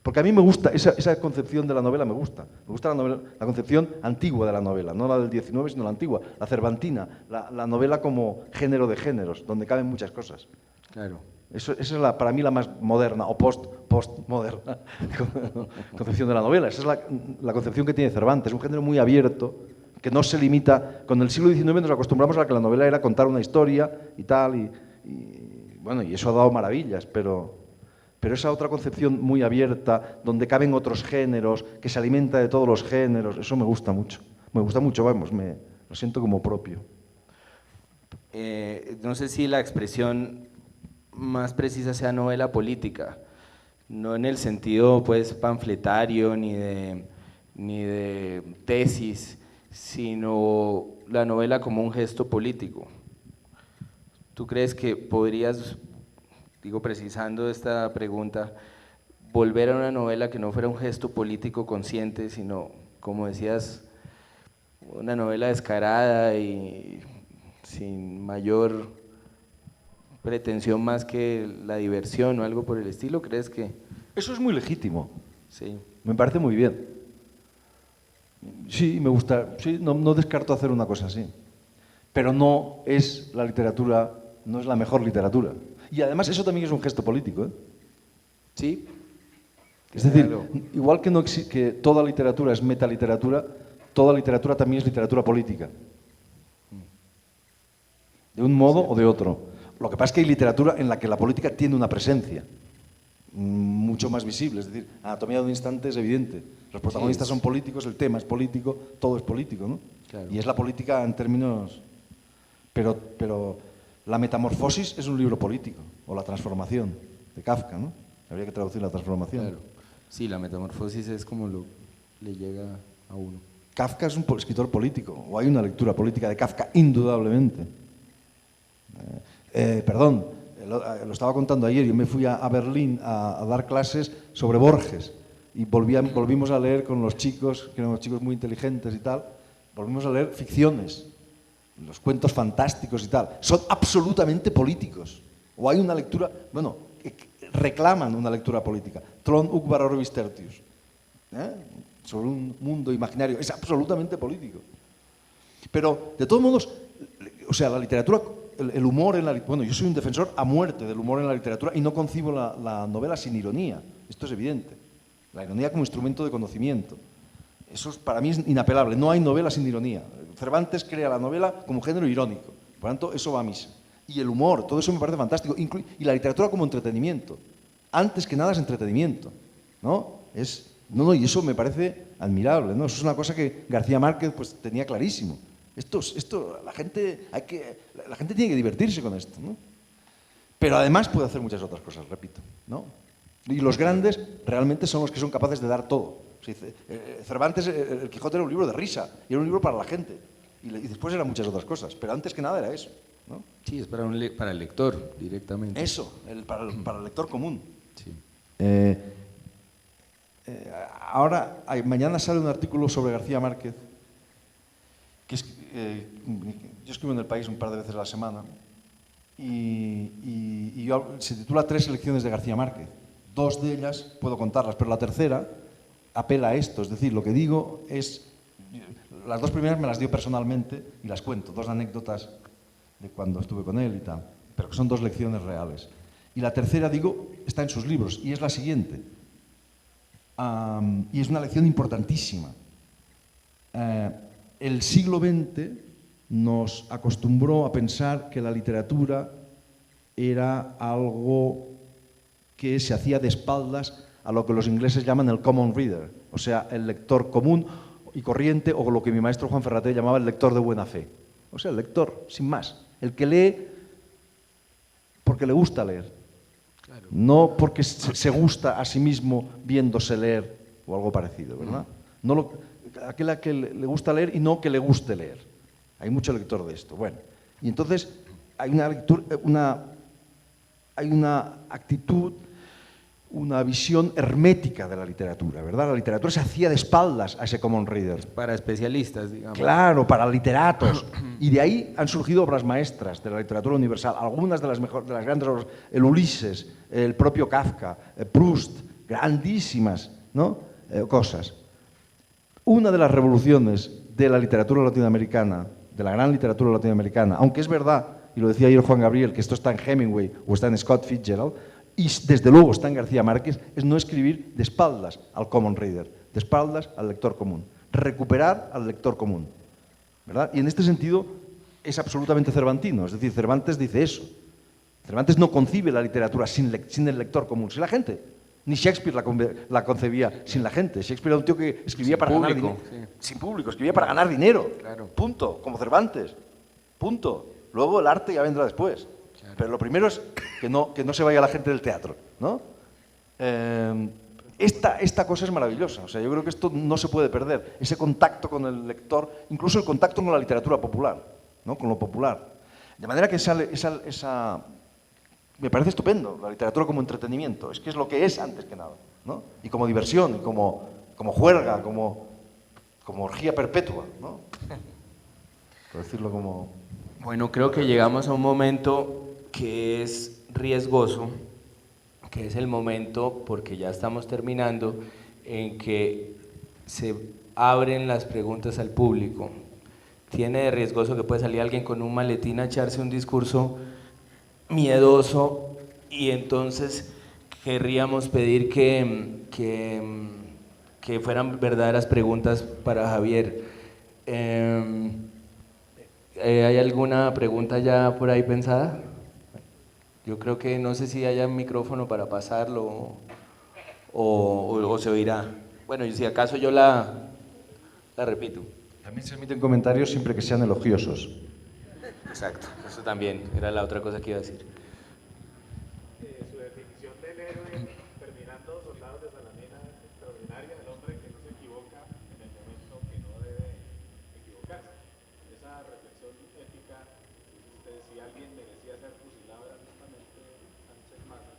Porque a mí me gusta, esa concepción de la novela me gusta. Me gusta la concepción antigua de la novela, no la del 19, sino la antigua, la cervantina, la novela como género de géneros, donde caben muchas cosas. Claro. Esa es para mí la más moderna o postmoderna concepción de la novela. Esa es la concepción que tiene Cervantes, un género muy abierto, que no se limita... Con el siglo XIX nos acostumbramos a que la novela era contar una historia y tal, y eso ha dado maravillas, pero esa otra concepción muy abierta, donde caben otros géneros, que se alimenta de todos los géneros, eso me gusta mucho. Me gusta mucho, vamos, lo siento como propio. No sé si la expresión más precisa sea novela política, no en el sentido pues panfletario ni de tesis, sino la novela como un gesto político. ¿Tú crees que podrías, precisando esta pregunta, volver a una novela que no fuera un gesto político consciente, sino, como decías, una novela descarada y sin mayor pretensión más que la diversión o algo por el estilo? ¿Crees que...? Eso es muy legítimo. Sí. Me parece muy bien. Sí, me gusta. Sí, no descarto hacer una cosa así. Pero no es la literatura, no es la mejor literatura. Y además eso también es un gesto político, ¿eh? Sí. Es decir, igual que toda literatura es metaliteratura, toda literatura también es literatura política. De un modo o de otro. Lo que pasa es que hay literatura en la que la política tiene una presencia mucho más visible. Es decir, Anatomía de un instante es evidente. Los protagonistas son políticos, el tema es político, todo es político, ¿no? Claro. Y es la política en términos... Pero La metamorfosis es un libro político, o La transformación, de Kafka, ¿no? Habría que traducir La transformación. Claro. Sí, la metamorfosis es como le llega a uno. Kafka es un escritor político, o hay una lectura política de Kafka, indudablemente. Perdón, lo estaba contando ayer, yo me fui a Berlín a dar clases sobre Borges y volvimos a leer con los chicos, que eran chicos muy inteligentes y tal, volvimos a leer ficciones, los cuentos fantásticos y tal. Son absolutamente políticos. O hay una lectura, bueno, reclaman una lectura política. Tron Ukvar Orbis Tertius, sobre un mundo imaginario, es absolutamente político. Pero, de todos modos, o sea, la literatura, el humor en la literatura... Bueno, yo soy un defensor a muerte del humor en la literatura y no concibo la novela sin ironía. Esto es evidente. La ironía como instrumento de conocimiento. Eso para mí es inapelable. No hay novela sin ironía. Cervantes crea la novela como género irónico. Por lo tanto, eso va a misa. Y el humor, todo eso me parece fantástico. Y la literatura como entretenimiento. Antes que nada es entretenimiento, ¿no? Y eso me parece admirable, ¿no? Eso es una cosa que García Márquez pues, tenía clarísimo. La gente tiene que divertirse con esto, ¿no? Pero además puede hacer muchas otras cosas, repito, ¿no? Y los grandes realmente son los que son capaces de dar todo. Cervantes, el Quijote era un libro de risa, y era un libro para la gente. Y después eran muchas otras cosas, pero antes que nada era eso, ¿no? Sí, es para el lector directamente. Eso, para el lector común. Sí. Mañana sale un artículo sobre García Márquez, que yo escribo en El País un par de veces a la semana, y se titula 3 lecciones de García Márquez. 2 de ellas puedo contarlas, pero la tercera apela a esto, es decir, lo que digo es... Las 2 primeras me las dio personalmente y las cuento, 2 anécdotas de cuando estuve con él y tal, pero que son 2 lecciones reales. Y la tercera, digo, está en sus libros, y es la siguiente. Y es una lección importantísima. El siglo XX nos acostumbró a pensar que la literatura era algo que se hacía de espaldas a lo que los ingleses llaman el common reader, o sea, el lector común y corriente, o lo que mi maestro Juan Ferraté llamaba el lector de buena fe. O sea, el lector, sin más, el que lee porque le gusta leer, claro. No porque se gusta a sí mismo viéndose leer o algo parecido, ¿verdad? Aquel a que le gusta leer y no que le guste leer. Hay mucho lector de esto. Bueno, y entonces hay una actitud, una visión hermética de la literatura, ¿verdad? La literatura se hacía de espaldas a ese common reader. Para especialistas, digamos. Claro, para literatos. Y de ahí han surgido obras maestras de la literatura universal. Algunas de las grandes obras, el Ulises, el propio Kafka, Proust, grandísimas, ¿no? Cosas. Una de las revoluciones de la literatura latinoamericana, de la gran literatura latinoamericana, aunque es verdad, y lo decía ayer Juan Gabriel, que esto está en Hemingway o está en Scott Fitzgerald, y desde luego está en García Márquez, es no escribir de espaldas al common reader, de espaldas al lector común, recuperar al lector común, ¿verdad? Y en este sentido es absolutamente cervantino, es decir, Cervantes dice eso. Cervantes no concibe la literatura sin el lector común, sin la gente. Ni Shakespeare la concebía sin la gente. Shakespeare era un tío que escribía para ganar dinero. Sí. Sin público, escribía para ganar dinero. Claro. Punto, como Cervantes. Punto. Luego el arte ya vendrá después. Claro. Pero lo primero es que no se vaya la gente del teatro, ¿no? Esta cosa es maravillosa. O sea, yo creo que esto no se puede perder. Ese contacto con el lector, incluso el contacto con la literatura popular, ¿no? Con lo popular. De manera que sale esa me parece estupendo, la literatura como entretenimiento. Es que es lo que es antes que nada, ¿no? Y como diversión, y como juerga, como orgía perpetua, ¿no? Por decirlo como... Bueno, creo que llegamos a un momento que es riesgoso, que es el momento, porque ya estamos terminando, en que se abren las preguntas al público. Tiene de riesgoso que puede salir alguien con un maletín a echarse un discurso miedoso, y entonces querríamos pedir que fueran verdaderas preguntas para Javier. ¿Hay alguna pregunta ya por ahí pensada? Yo creo que no sé si haya un micrófono para pasarlo o se oirá. Bueno, y si acaso yo la repito. También se emiten comentarios siempre que sean elogiosos. Exacto, eso también era la otra cosa que iba a decir. Su definición del héroe, terminando Soldados de Salamina, es extraordinaria, el hombre que no se equivoca en el momento que no debe equivocarse. Esa reflexión ética, usted, si alguien merecía ser fusilado era justamente Sánchez Maza,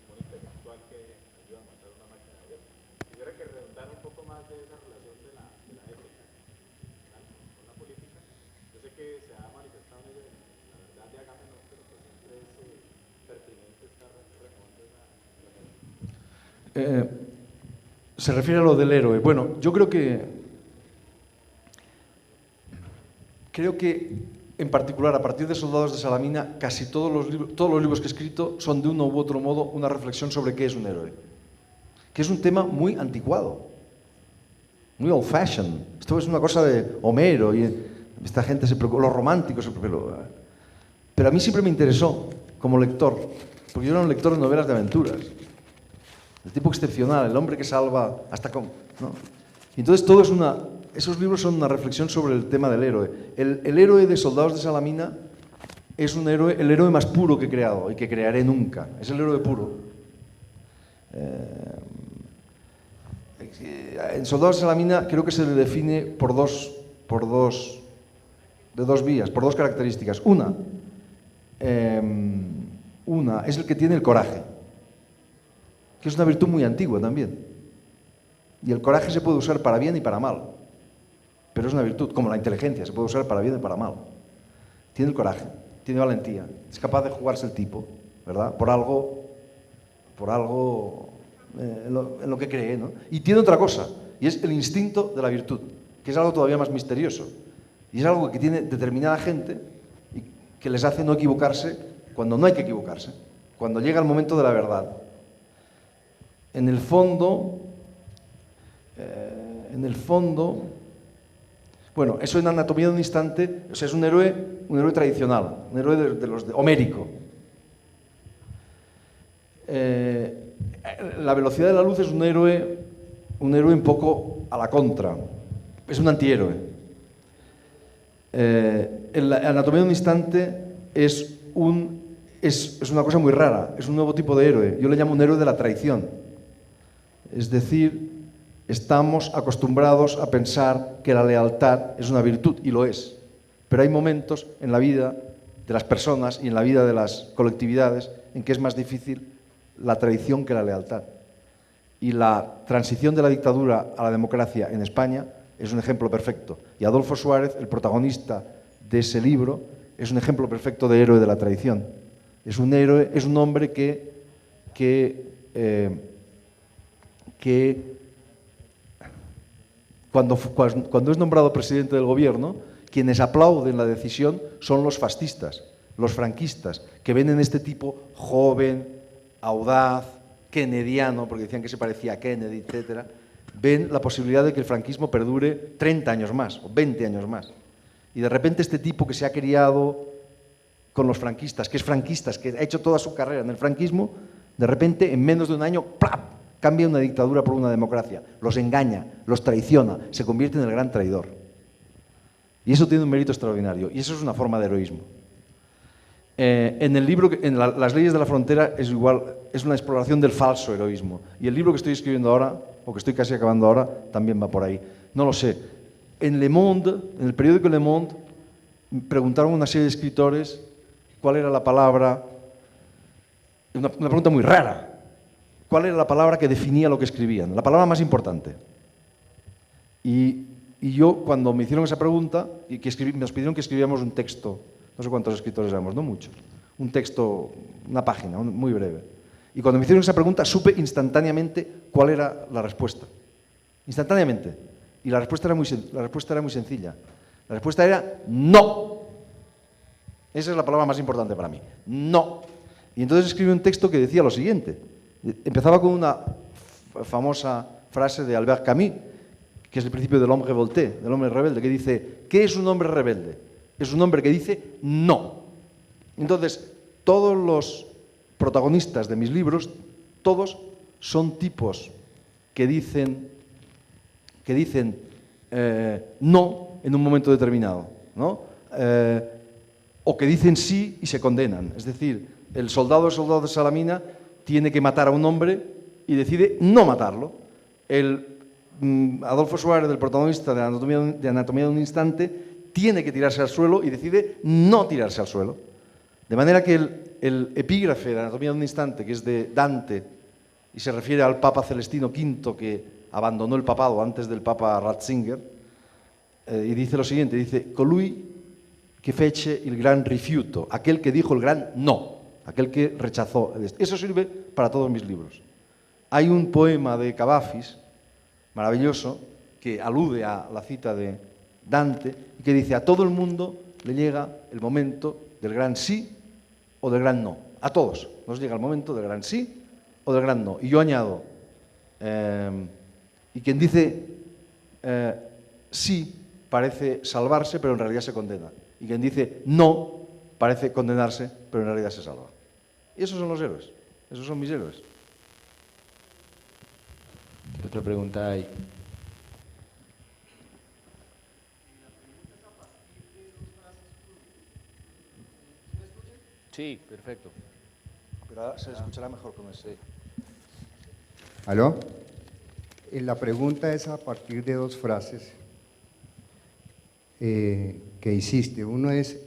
un intelectual que ayuda a matar una máquina de guerra. Quisiera que redundara un poco más de esa relación de la ética con la política. Yo sé que se ha manifestado en ella la verdad de Agamenón, pero pues siempre es pertinente estar renovando esa relación. Se refiere a lo del héroe. Bueno, yo creo que en particular a partir de Soldados de Salamina casi todos los libros que he escrito son de uno u otro modo una reflexión sobre qué es un héroe, que es un tema muy anticuado, muy old fashioned. Esto es una cosa de Homero y esta gente se preocupa, los románticos se preocupan. Pero a mí siempre me interesó como lector, porque yo era un lector de novelas de aventuras. El tipo excepcional, el hombre que salva hasta con, ¿no? Y entonces esos libros son una reflexión sobre el tema del héroe. El héroe de Soldados de Salamina es el héroe más puro que he creado y que crearé nunca. Es el héroe puro. En Soldados de Salamina creo que se le define por dos vías, por dos características. Una es el que tiene el coraje, que es una virtud muy antigua también. Y el coraje se puede usar para bien y para mal, pero es una virtud, como la inteligencia, se puede usar para bien y para mal. Tiene el coraje, tiene valentía, es capaz de jugarse el tipo, ¿verdad? Por algo en lo que cree, ¿no? Y tiene otra cosa, y es el instinto de la virtud, que es algo todavía más misterioso. Y es algo que tiene determinada gente y que les hace no equivocarse cuando no hay que equivocarse, cuando llega el momento de la verdad. En el fondo, bueno, eso en Anatomía de un instante, o sea, es un héroe tradicional, un héroe de los homérico. La velocidad de la luz es un héroe un poco a la contra, es un antihéroe. En Anatomía de un instante es una cosa muy rara, es un nuevo tipo de héroe. Yo le llamo un héroe de la traición. Es decir, estamos acostumbrados a pensar que la lealtad es una virtud, y lo es. Pero hay momentos en la vida de las personas y en la vida de las colectividades en que es más difícil la traición que la lealtad. Y la transición de la dictadura a la democracia en España es un ejemplo perfecto. Y Adolfo Suárez, el protagonista de ese libro, es un ejemplo perfecto de héroe de la traición. Es un héroe, es un hombre que cuando es nombrado presidente del gobierno, quienes aplauden la decisión son los fascistas, los franquistas, que ven en este tipo joven, audaz, kennediano, porque decían que se parecía a Kennedy, etc., ven la posibilidad de que el franquismo perdure 30 años más o 20 años más. Y de repente este tipo que se ha criado con los franquistas, que ha hecho toda su carrera en el franquismo, de repente en menos de un año, ¡plap!, cambia una dictadura por una democracia, los engaña, los traiciona, se convierte en el gran traidor. Y eso tiene un mérito extraordinario, y eso es una forma de heroísmo. En el libro, Las leyes de la frontera, es una exploración del falso heroísmo. Y el libro que estoy escribiendo ahora, o que estoy casi acabando ahora, también va por ahí. No lo sé. En Le Monde, en el periódico Le Monde, preguntaron a una serie de escritores cuál era la palabra, una pregunta muy rara, cuál era la palabra que definía lo que escribían, la palabra más importante. Y yo, cuando me hicieron esa pregunta, y nos pidieron que escribiéramos un texto, no sé cuántos escritores éramos, no muchos, un texto, una página, muy breve. Y cuando me hicieron esa pregunta, supe instantáneamente cuál era la respuesta. Instantáneamente. Y la respuesta era muy sencilla. La respuesta era no. Esa es la palabra más importante para mí. No. Y entonces escribí un texto que decía lo siguiente. Empezaba con una famosa frase de Albert Camus, que es el principio del hombre revolté, del hombre rebelde, que dice, ¿qué es un hombre rebelde? Es un hombre que dice no. Entonces, todos los protagonistas de mis libros, todos son tipos que dicen no en un momento determinado, ¿no? O que dicen sí y se condenan. Es decir, el soldado de Salamina tiene que matar a un hombre y decide no matarlo. El Adolfo Suárez, el protagonista de Anatomía de un instante, tiene que tirarse al suelo y decide no tirarse al suelo. De manera que el epígrafe de Anatomía de un instante, que es de Dante, y se refiere al Papa Celestino V, que abandonó el papado antes del Papa Ratzinger, y dice lo siguiente, dice, colui che fece il gran rifiuto, aquel que dijo el gran no, aquel que rechazó. Eso sirve para todos mis libros. Hay un poema de Cavafis, maravilloso, que alude a la cita de Dante, y que dice, a todo el mundo le llega el momento del gran sí o del gran no. A todos nos llega el momento del gran sí o del gran no. Y yo añado, y quien dice sí parece salvarse, pero en realidad se condena. Y quien dice no parece condenarse, pero en realidad se salva. Y esos son los héroes, esos son mis héroes. ¿Qué otra pregunta hay? Sí, perfecto. Pero ahora se escuchará mejor con ese. ¿Aló? La pregunta es a partir de dos frases que hiciste. Uno es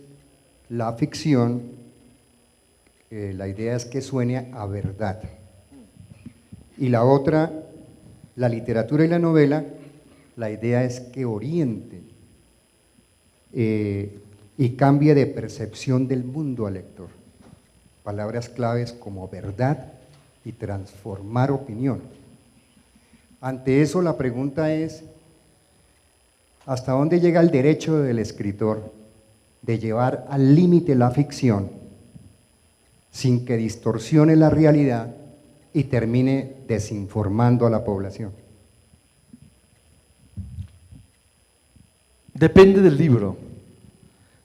la ficción, la idea es que suene a verdad. Y la otra, la literatura y la novela, la idea es que oriente y cambie de percepción del mundo al lector. Palabras claves como verdad y transformar opinión. Ante eso la pregunta es, ¿hasta dónde llega el derecho del escritor de llevar al límite la ficción sin que distorsione la realidad y termine desinformando a la población? Depende del libro,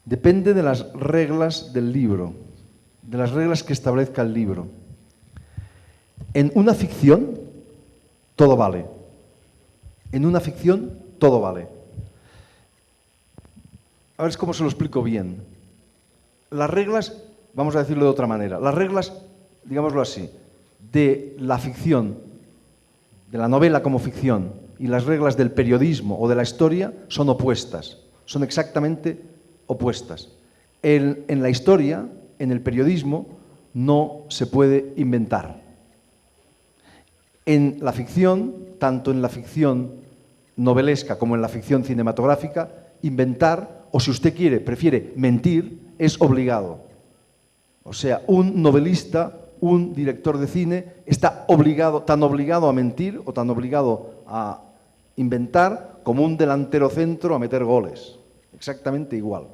depende de las reglas del libro, de las reglas que establezca el libro. En una ficción, todo vale. En una ficción, todo vale. A ver cómo se lo explico bien. Las reglas, vamos a decirlo de otra manera, las reglas, digámoslo así, de la ficción, de la novela como ficción, y las reglas del periodismo o de la historia son opuestas, son exactamente opuestas. En la historia, en el periodismo, no se puede inventar. En la ficción, tanto en la ficción novelesca como en la ficción cinematográfica, inventar, o si usted quiere, prefiere mentir, es obligado. O sea, un novelista, un director de cine, está tan obligado a mentir o tan obligado a inventar como un delantero centro a meter goles. Exactamente igual.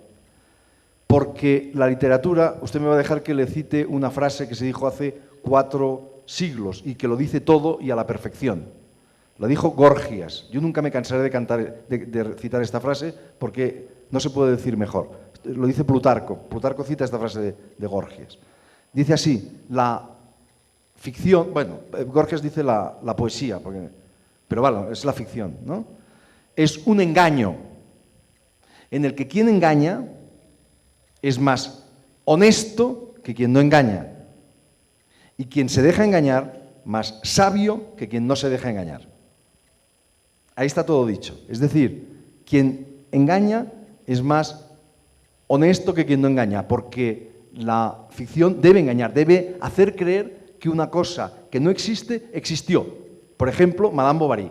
Porque la literatura, usted me va a dejar que le cite una frase que se dijo hace 4 siglos y que lo dice todo y a la perfección. Lo dijo Gorgias. Yo nunca me cansaré de citar esta frase porque no se puede decir mejor. Lo dice Plutarco. Plutarco cita esta frase de Gorgias. Dice así, la ficción, bueno, Gorgias dice la poesía, pero bueno, es la ficción, ¿no? Es un engaño en el que quien engaña es más honesto que quien no engaña. Y quien se deja engañar, más sabio que quien no se deja engañar. Ahí está todo dicho. Es decir, quien engaña es más honesto que quien no engaña, porque la ficción debe engañar, debe hacer creer que una cosa que no existe, existió. Por ejemplo, Madame Bovary.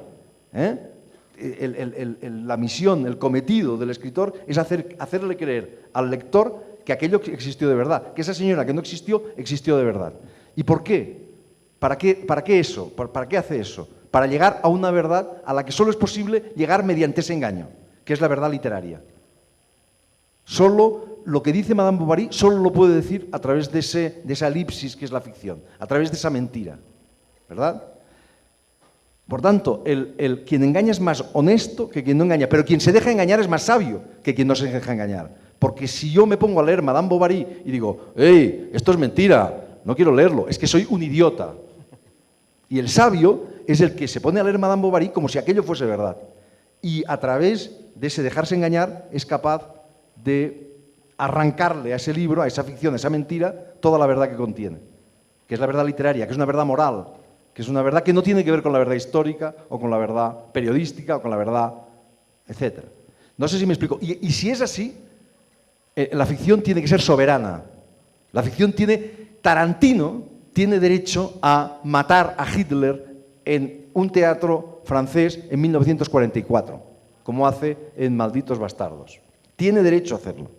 La misión, el cometido del escritor es hacerle creer al lector que aquello existió de verdad, que esa señora que no existió, existió de verdad. ¿Y por qué? ¿Para qué eso? ¿Para qué hace eso? Para llegar a una verdad a la que solo es posible llegar mediante ese engaño, que es la verdad literaria. Solo lo que dice Madame Bovary, solo lo puede decir a través de esa elipsis que es la ficción, a través de esa mentira, ¿verdad? Por tanto, quien engaña es más honesto que quien no engaña, pero quien se deja engañar es más sabio que quien no se deja engañar. Porque si yo me pongo a leer Madame Bovary y digo, ¡hey, esto es mentira, no quiero leerlo, es que soy un idiota! Y el sabio es el que se pone a leer Madame Bovary como si aquello fuese verdad. Y a través de ese dejarse engañar es capaz de arrancarle a ese libro, a esa ficción, a esa mentira, toda la verdad que contiene. Que es la verdad literaria, que es una verdad moral, que es una verdad que no tiene que ver con la verdad histórica o con la verdad periodística o con la verdad, etc. No sé si me explico. Y si es así, la ficción tiene que ser soberana. La ficción Tarantino tiene derecho a matar a Hitler en un teatro francés en 1944, como hace en Malditos Bastardos. Tiene derecho a hacerlo.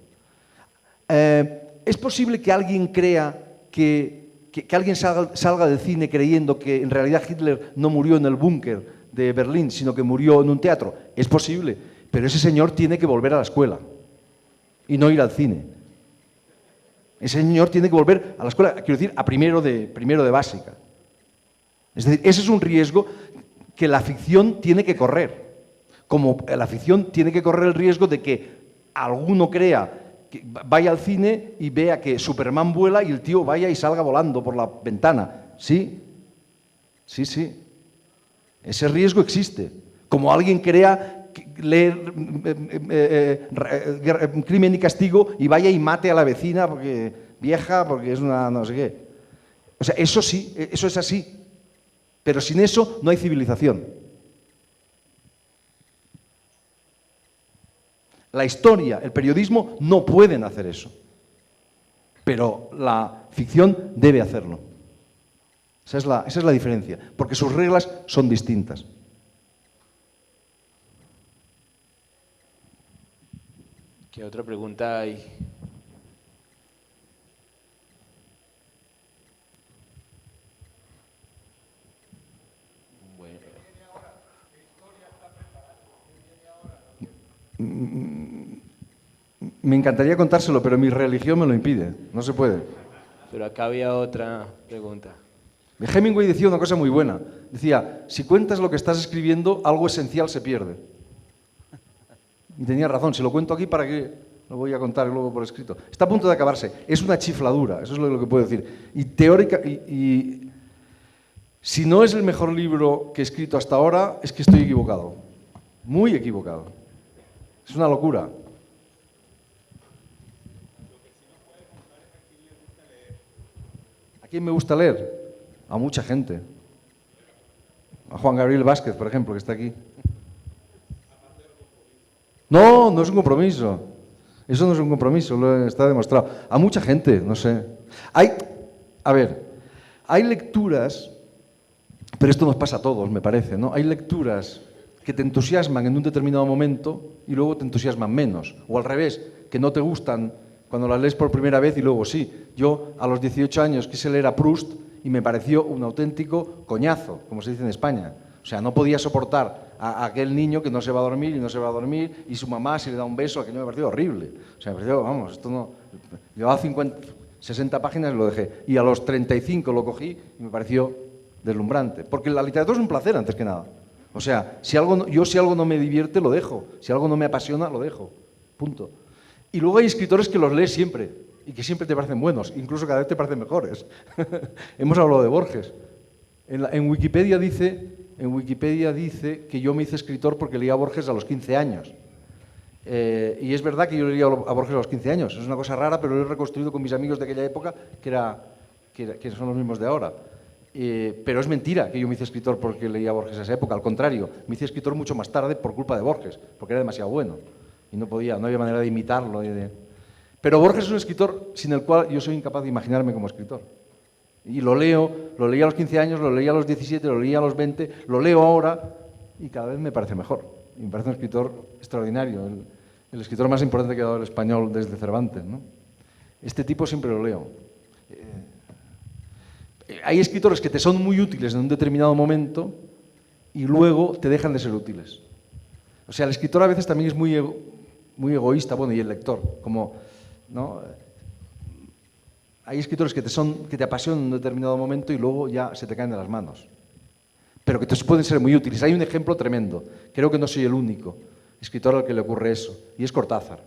¿Es posible que alguien crea que alguien salga del cine creyendo que en realidad Hitler no murió en el búnker de Berlín, sino que murió en un teatro? Es posible, pero ese señor tiene que volver a la escuela y no ir al cine. Ese señor tiene que volver a la escuela, quiero decir, a primero de básica. Es decir, ese es un riesgo que la ficción tiene que correr. Como la ficción tiene que correr el riesgo de que alguno crea, que vaya al cine y vea que Superman vuela y el tío vaya y salga volando por la ventana. Sí, sí, sí. Ese riesgo existe. Como alguien crea leer Crimen y Castigo y vaya y mate a la vecina porque vieja, porque es una no sé qué. O sea, eso sí, eso es así. Pero sin eso no hay civilización. La historia, el periodismo no pueden hacer eso. Pero la ficción debe hacerlo. Esa es la diferencia, porque sus reglas son distintas. ¿Qué otra pregunta hay? Me encantaría contárselo, pero mi religión me lo impide. No se puede. Pero acá había otra pregunta. Hemingway decía una cosa muy buena. Decía, si cuentas lo que estás escribiendo, algo esencial se pierde. Y tenía razón. Si lo cuento aquí, ¿para qué lo voy a contar luego por escrito? Está a punto de acabarse. Es una chifladura. Eso es lo que puedo decir. Y teórica... Y si no es el mejor libro que he escrito hasta ahora, es que estoy equivocado. Muy equivocado. Es una locura. ¿A quién me gusta leer? A mucha gente. A Juan Gabriel Vázquez, por ejemplo, que está aquí. No, no es un compromiso. Eso no es un compromiso, está demostrado. A mucha gente, no sé. Hay lecturas, pero esto nos pasa a todos, me parece, ¿no? Hay lecturas que te entusiasman en un determinado momento y luego te entusiasman menos. O al revés, que no te gustan cuando las lees por primera vez y luego sí. Yo a los 18 años quise leer a Proust y me pareció un auténtico coñazo, como se dice en España. O sea, no podía soportar a aquel niño que no se va a dormir y no se va a dormir y su mamá si le da un beso, aquello me pareció horrible. O sea, me pareció, vamos, esto no... Llevaba 60 páginas y lo dejé. Y a los 35 lo cogí y me pareció deslumbrante. Porque la literatura es un placer, antes que nada. O sea, si algo no me divierte, lo dejo. Si algo no me apasiona, lo dejo. Punto. Y luego hay escritores que los lees siempre y que siempre te parecen buenos, incluso cada vez te parecen mejores. Hemos hablado de Borges. En Wikipedia dice que yo me hice escritor porque leía a Borges a los 15 años. Y es verdad que yo leía a Borges a los 15 años. Es una cosa rara, pero lo he reconstruido con mis amigos de aquella época, que son los mismos de ahora. Pero es mentira que yo me hice escritor porque leía a Borges a esa época. Al contrario, me hice escritor mucho más tarde por culpa de Borges, porque era demasiado bueno. Y no había manera de imitarlo. Pero Borges es un escritor sin el cual yo soy incapaz de imaginarme como escritor. Y lo leía a los 15 años, lo leía a los 17, lo leía a los 20, lo leo ahora y cada vez me parece mejor. Y me parece un escritor extraordinario, el escritor más importante que ha dado el español desde Cervantes, ¿no? Este tipo siempre lo leo. Hay escritores que te son muy útiles en un determinado momento y luego te dejan de ser útiles. O sea, el escritor a veces también es muy egoísta, bueno, y el lector, como, ¿no? Hay escritores que te apasionan en un determinado momento y luego ya se te caen de las manos. pero que pueden ser muy útiles. Hay un ejemplo tremendo, creo que no soy el único escritor al que le ocurre eso, y es Cortázar.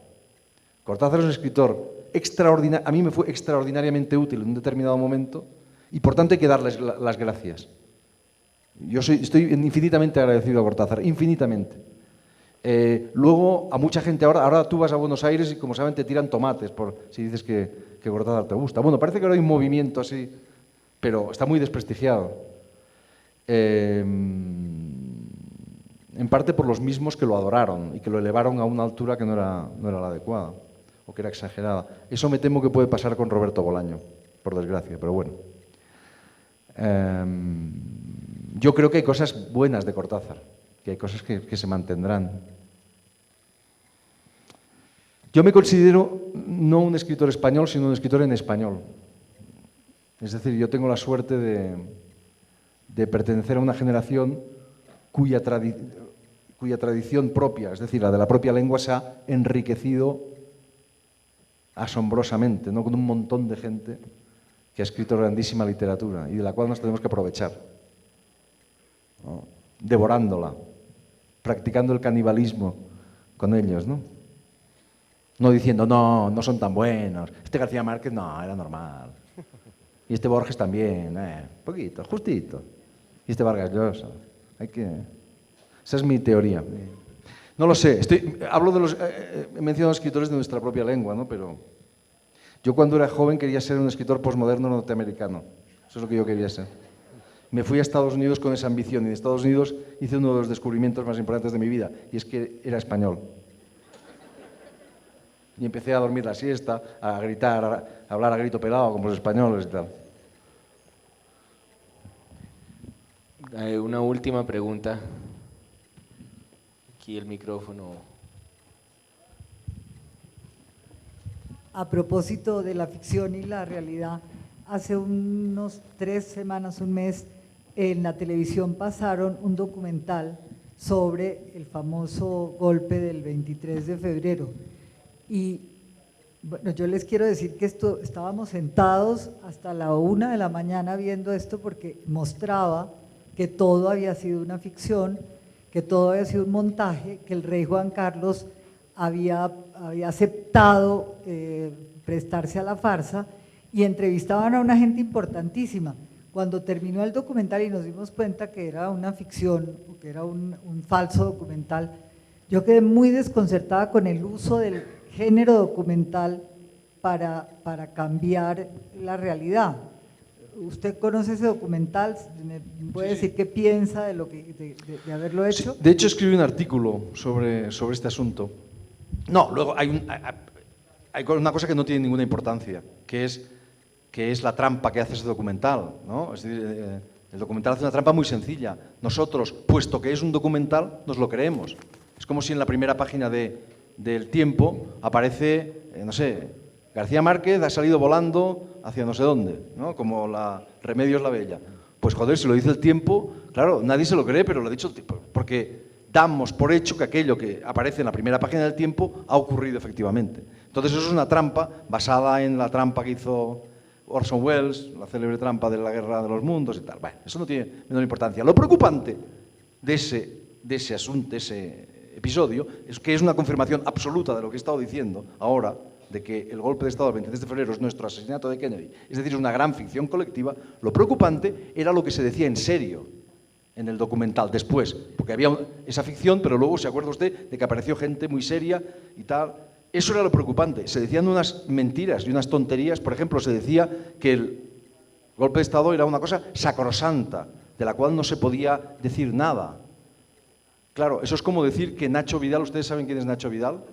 Cortázar es un escritor extraordinario, a mí me fue extraordinariamente útil en un determinado momento, y por tanto hay que darles las gracias. Yo estoy infinitamente agradecido a Cortázar, infinitamente. Luego, a mucha gente ahora tú vas a Buenos Aires y como saben te tiran tomates si dices que Cortázar te gusta. Bueno, parece que ahora hay un movimiento así, pero está muy desprestigiado. En parte por los mismos que lo adoraron y que lo elevaron a una altura que no era la adecuada o que era exagerada. Eso me temo que puede pasar con Roberto Bolaño, por desgracia, pero bueno. Yo creo que hay cosas buenas de Cortázar, que hay cosas que se mantendrán. Yo me considero no un escritor español, sino un escritor en español. Es decir, yo tengo la suerte de pertenecer a una generación cuya tradición propia, es decir, la de la propia lengua, se ha enriquecido asombrosamente, ¿no? Con un montón de gente que ha escrito grandísima literatura y de la cual nos tenemos que aprovechar, ¿no? Devorándola, practicando el canibalismo con ellos, ¿no? No diciendo, no son tan buenos, este García Márquez no, era normal, y este Borges también, poquito, justito, y este Vargas Llosa, esa es mi teoría. No lo sé, hablo de he mencionado escritores de nuestra propia lengua, ¿no? Pero yo cuando era joven quería ser un escritor posmoderno norteamericano, eso es lo que yo quería ser. Me fui a Estados Unidos con esa ambición y en Estados Unidos hice uno de los descubrimientos más importantes de mi vida, y es que era español. Y empecé a dormir la siesta, a gritar, a hablar a grito pelado como los españoles y tal. Una última pregunta. Aquí el micrófono. A propósito de la ficción y la realidad, hace unos 3 semanas, un mes, en la televisión pasaron un documental sobre el famoso golpe del 23 de febrero. Y bueno, yo les quiero decir que estábamos sentados hasta la 1 de la mañana viendo esto porque mostraba que todo había sido una ficción, que todo había sido un montaje, que el rey Juan Carlos había aceptado prestarse a la farsa, y entrevistaban a una gente importantísima. Cuando terminó el documental y nos dimos cuenta que era una ficción, o que era un falso documental, yo quedé muy desconcertada con el uso del género documental para cambiar la realidad. ¿Usted conoce ese documental? ¿Me puede decir qué piensa de haberlo hecho? Sí, de hecho, escribí un artículo sobre este asunto. No, luego hay una cosa que no tiene ninguna importancia, que es la trampa que hace ese documental, ¿no? Es decir, el documental hace una trampa muy sencilla. Nosotros, puesto que es un documental, nos lo creemos. Es como si en la primera página del Tiempo aparece, no sé, García Márquez ha salido volando hacia no sé dónde, ¿no? Como Remedios la Bella. Pues joder, si lo dice el Tiempo, claro, nadie se lo cree, pero lo ha dicho el Tiempo, porque damos por hecho que aquello que aparece en la primera página del Tiempo ha ocurrido efectivamente. Entonces eso es una trampa basada en la trampa que hizo Orson Welles, la célebre trampa de la Guerra de los Mundos y tal. Bueno, eso no tiene menor importancia. Lo preocupante de ese asunto, de ese episodio, es que es una confirmación absoluta de lo que he estado diciendo ahora, de que el golpe de Estado del 23 de febrero es nuestro asesinato de Kennedy, es decir, es una gran ficción colectiva. Lo preocupante era lo que se decía en serio en el documental después, porque había esa ficción, pero luego se acuerda usted de que apareció gente muy seria y tal. Eso era lo preocupante. Se decían unas mentiras y unas tonterías. Por ejemplo, se decía que el golpe de Estado era una cosa sacrosanta, de la cual no se podía decir nada. Claro, eso es como decir que Nacho Vidal, ¿ustedes saben quién es Nacho Vidal?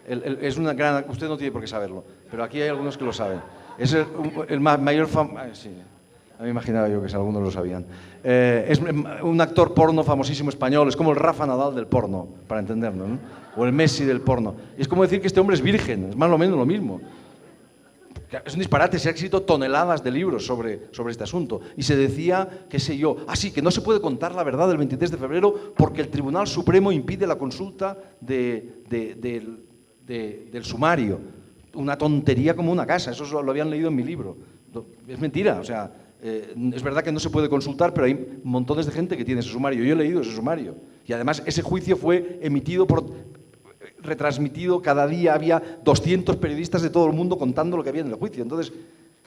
Es una gran, usted no tiene por qué saberlo, pero aquí hay algunos que lo saben. Es el mayor sí, a mí me imaginaba yo que algunos lo sabían. Es un actor porno famosísimo español, es como el Rafa Nadal del porno, para entendernos, ¿no? O el Messi del porno. Y es como decir que este hombre es virgen, es más o menos lo mismo. Es un disparate, se han escrito toneladas de libros sobre este asunto. Y se decía, qué sé yo, sí, que no se puede contar la verdad del 23 de febrero porque el Tribunal Supremo impide la consulta del sumario. Una tontería como una casa, eso lo habían leído en mi libro. Es mentira, o sea, Es verdad que no se puede consultar, pero hay montones de gente que tiene ese sumario. Yo he leído ese sumario. Y además ese juicio fue retransmitido cada día, había 200 periodistas de todo el mundo contando lo que había en el juicio. Entonces,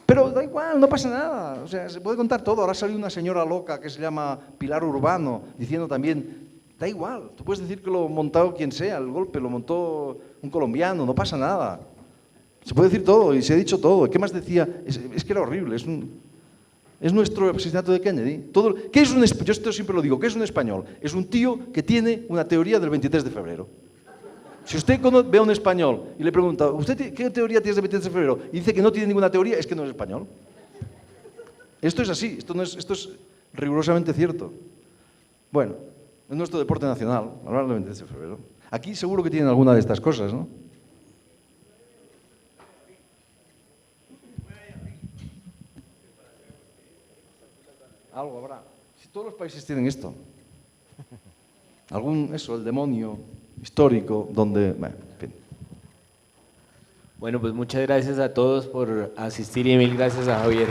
pero da igual, no pasa nada. O sea, se puede contar todo. Ahora salió una señora loca que se llama Pilar Urbano diciendo también, da igual, tú puedes decir que lo montó quien sea, el golpe lo montó un colombiano, no pasa nada. Se puede decir todo y se ha dicho todo. ¿Qué más decía? Es que era horrible, es nuestro asesinato de Kennedy. ¿Qué es yo esto siempre lo digo, ¿qué es un español? Es un tío que tiene una teoría del 23 de febrero. Si usted ve a un español y le pregunta, ¿usted qué teoría tiene del 23 de febrero? Y dice que no tiene ninguna teoría, es que no es español. Esto es así, esto es rigurosamente cierto. Bueno, es nuestro deporte nacional, hablar del 23 de febrero. Aquí seguro que tienen alguna de estas cosas, ¿no? Algo habrá. Si todos los países tienen esto. El demonio histórico, donde... Bueno, en fin. Bueno, pues muchas gracias a todos por asistir y mil gracias a Javier.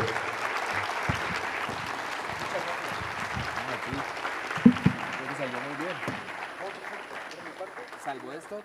Salvo esto.